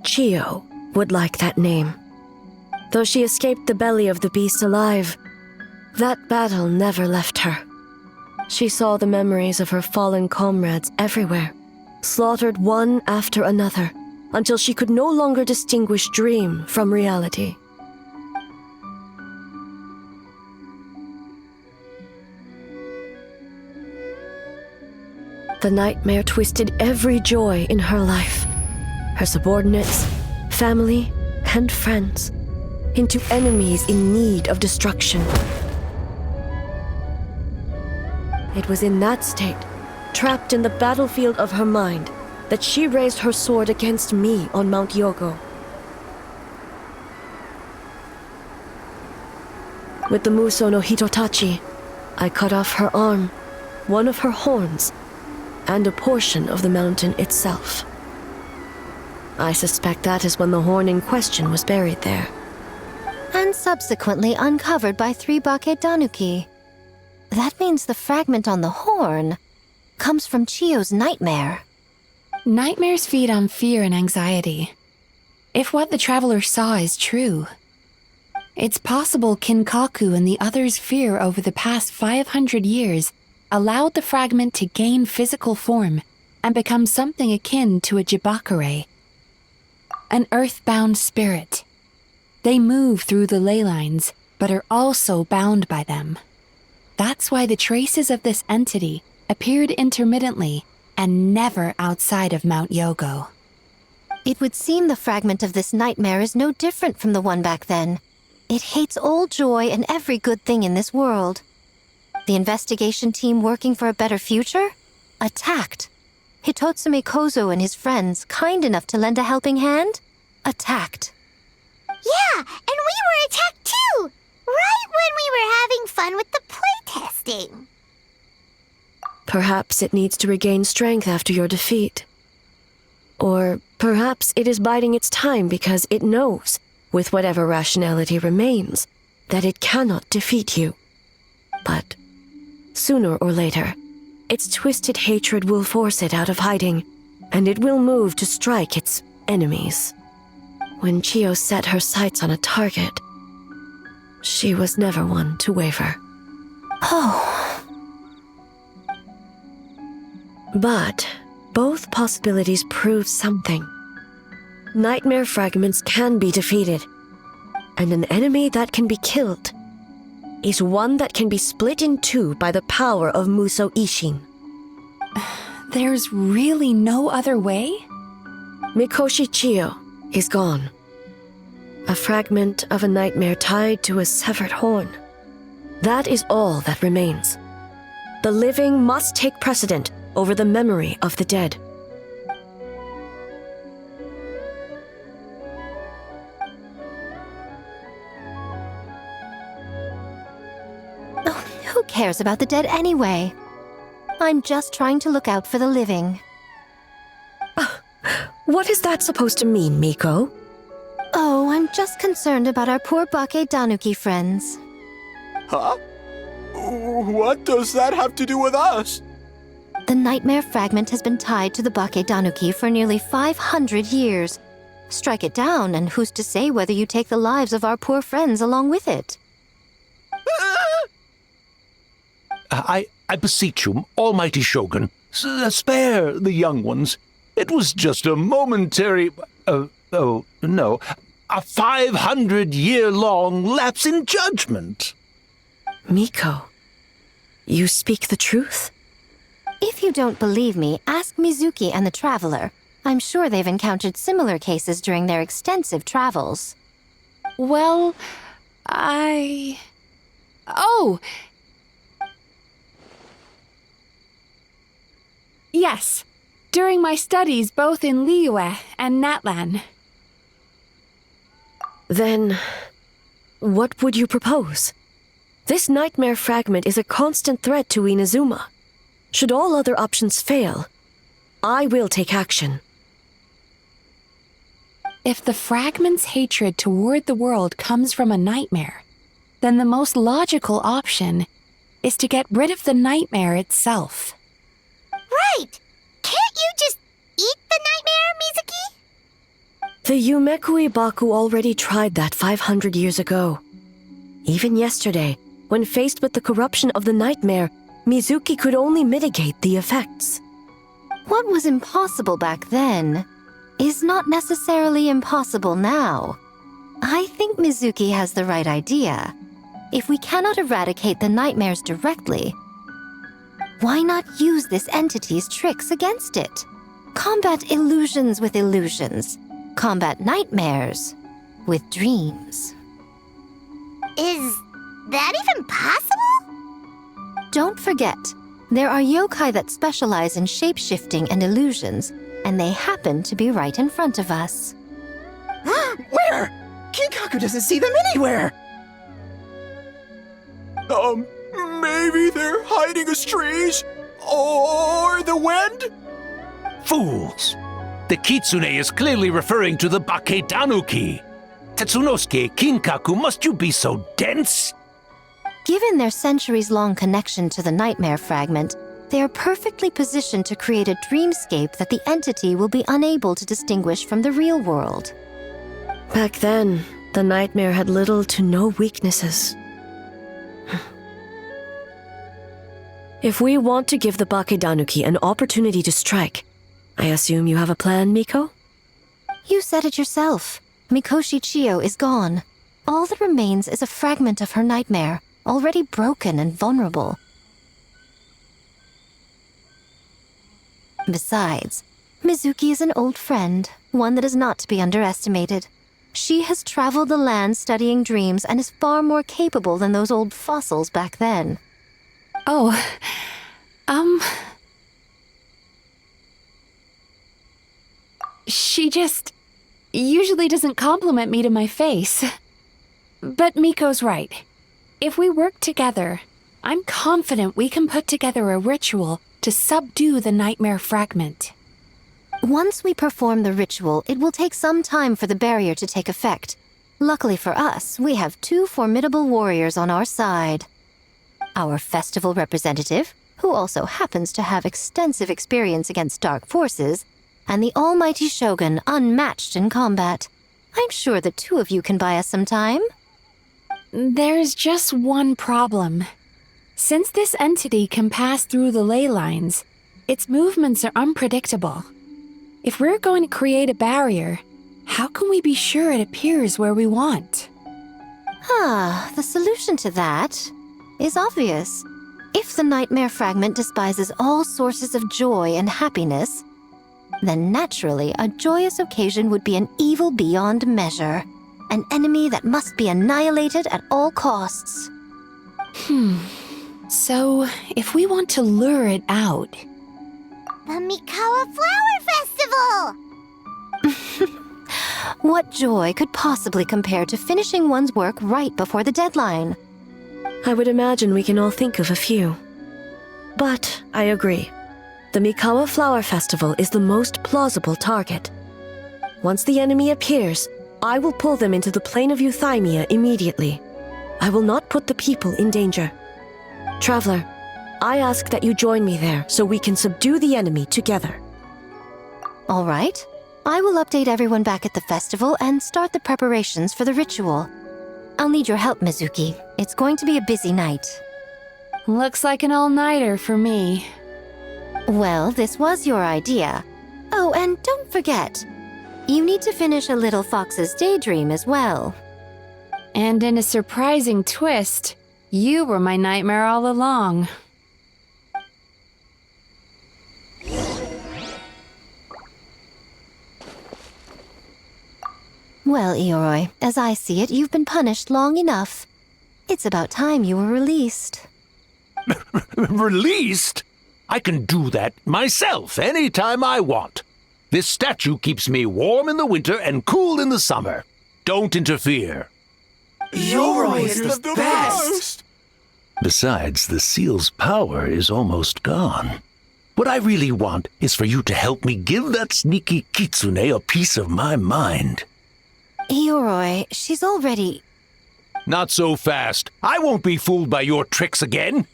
Chiyo would like that name. Though she escaped the belly of the beast alive, that battle never left her. She saw the memories of her fallen comrades everywhere, slaughtered one after another, until she could no longer distinguish dream from reality. The nightmare twisted every joy in her life, her subordinates, family, and friends, into enemies in need of destruction. It was in that state, trapped in the battlefield of her mind, that she raised her sword against me on Mount Yogo. With the Muso no Hitotachi, I cut off her arm, one of her horns, and a portion of the mountain itself. I suspect that is when the horn in question was buried there. And subsequently uncovered by 3 Bake Danuki. That means the fragment on the horn comes from Chiyo's nightmare. Nightmares feed on fear and anxiety. If what the traveler saw is true, it's possible Kinkaku and the others' fear over the past 500 years allowed the fragment to gain physical form and become something akin to a Jibakure, an earthbound spirit. They move through the ley lines, but are also bound by them. That's why the traces of this entity appeared intermittently and never outside of Mount Yogo. It would seem the fragment of this nightmare is no different from the one back then. It hates all joy and every good thing in this world. The investigation team working for a better future? Attacked. Hitotsume Kozo and his friends, kind enough to lend a helping hand? Attacked. Yeah, and we were attacked too! Right when we were having fun with the playtesting. Perhaps it needs to regain strength after your defeat. Or perhaps it is biding its time because it knows, with whatever rationality remains, that it cannot defeat you. But sooner or later, its twisted hatred will force it out of hiding, and it will move to strike its enemies. When Chiyo set her sights on a target, she was never one to waver. Oh. But both possibilities prove something. Nightmare fragments can be defeated, and an enemy that can be killed is one that can be split in two by the power of Muso Ishin. There's really no other way? Mikoshi Chiyo is gone. A fragment of a nightmare tied to a severed horn. That is all that remains. The living must take precedent over the memory of the dead. Oh, who cares about the dead anyway? I'm just trying to look out for the living. What is that supposed to mean, Miko? Oh, I'm just concerned about our poor Bake Danuki friends. Huh? What does that have to do with us? The nightmare fragment has been tied to the Bake Danuki for nearly 500 years. Strike it down, and who's to say whether you take the lives of our poor friends along with it? I beseech you, almighty Shogun, spare the young ones. It was just a momentary... a 500-year-long lapse in judgment. Miko, you speak the truth? If you don't believe me, ask Mizuki and the Traveler. I'm sure they've encountered similar cases during their extensive travels. Well, Oh! Yes, during my studies both in Liyue and Natlan. Then, what would you propose? This nightmare fragment is a constant threat to Inazuma. Should all other options fail, I will take action. If the fragment's hatred toward the world comes from a nightmare, then the most logical option is to get rid of the nightmare itself. Right! Can't you just eat the nightmare, Mizuki? The Yumekui Baku already tried that 500 years ago. Even yesterday, when faced with the corruption of the nightmare, Mizuki could only mitigate the effects. What was impossible back then is not necessarily impossible now. I think Mizuki has the right idea. If we cannot eradicate the nightmares directly, why not use this entity's tricks against it? Combat illusions with illusions. Combat nightmares with dreams. Is that even possible? Don't forget, there are yokai that specialize in shape-shifting and illusions, and they happen to be right in front of us. Where? Kinkaku doesn't see them anywhere! Maybe they're hiding as trees? Or the wind? Fools! The Kitsune is clearly referring to the Bake Danuki. Tetsunosuke, Kinkaku, must you be so dense? Given their centuries-long connection to the nightmare fragment, They are perfectly positioned to create a dreamscape that the entity will be unable to distinguish from the real world. Back then, the nightmare had little to no weaknesses. If we want to give the Bakedanuki an opportunity to strike, I assume you have a plan, Miko? You said it yourself. Mikoshi Chiyo is gone. All that remains is a fragment of her nightmare, already broken and vulnerable. Besides, Mizuki is an old friend, one that is not to be underestimated. She has traveled the land studying dreams and is far more capable than those old fossils back then. Oh, She just usually doesn't compliment me to my face. But Miko's right. If we work together, I'm confident we can put together a ritual to subdue the nightmare fragment. Once we perform the ritual, it will take some time for the barrier to take effect. Luckily for us, we have 2 formidable warriors on our side. Our festival representative, who also happens to have extensive experience against dark forces, and the almighty Shogun, unmatched in combat. I'm sure the 2 of you can buy us some time. There's just one problem. Since this entity can pass through the ley lines, its movements are unpredictable. If we're going to create a barrier, how can we be sure it appears where we want? The solution to that is obvious. If the nightmare fragment despises all sources of joy and happiness, then naturally a joyous occasion would be an evil beyond measure, an enemy that must be annihilated at all costs. So, if we want to lure it out... The Mikawa Flower Festival! What joy could possibly compare to finishing one's work right before the deadline? I would imagine we can all think of a few. But I agree. The Mikawa Flower Festival is the most plausible target. Once the enemy appears, I will pull them into the plane of Euthymia immediately. I will not put the people in danger. Traveler, I ask that you join me there so we can subdue the enemy together. All right. I will update everyone back at the festival and start the preparations for the ritual. I'll need your help, Mizuki. It's going to be a busy night. Looks like an all-nighter for me. Well, this was your idea. Oh, and don't forget, you need to finish a Little Fox's Daydream as well. And in a surprising twist, you were my nightmare all along. Well, Ioroi, as I see it, you've been punished long enough. It's about time you were released. Released? I can do that myself anytime I want. This statue keeps me warm in the winter and cool in the summer. Don't interfere. Yoroi is the best! Besides, the seal's power is almost gone. What I really want is for you to help me give that sneaky kitsune a piece of my mind. Ioroi, she's already... Not so fast. I won't be fooled by your tricks again.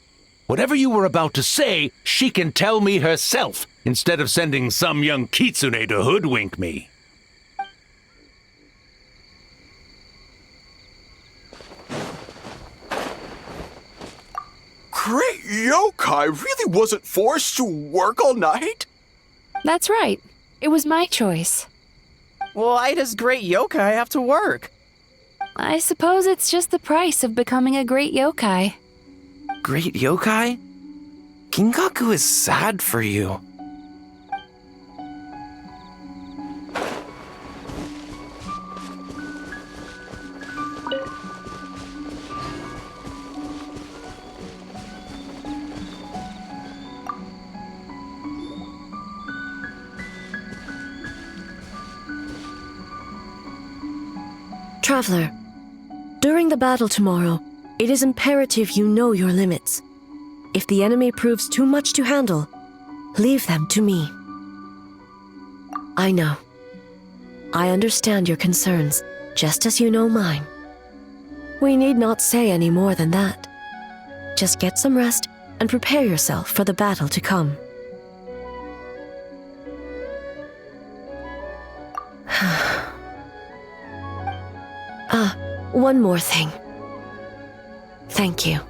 Whatever you were about to say, she can tell me herself, instead of sending some young kitsune to hoodwink me. Great yokai really wasn't forced to work all night? That's right. It was my choice. Why does great yokai have to work? I suppose it's just the price of becoming a great yokai. Great yokai? Kinkaku is sad for you. Traveler, during the battle tomorrow, it is imperative you know your limits. If the enemy proves too much to handle, leave them to me. I know. I understand your concerns, just as you know mine. We need not say any more than that. Just get some rest and prepare yourself for the battle to come. One more thing. Thank you.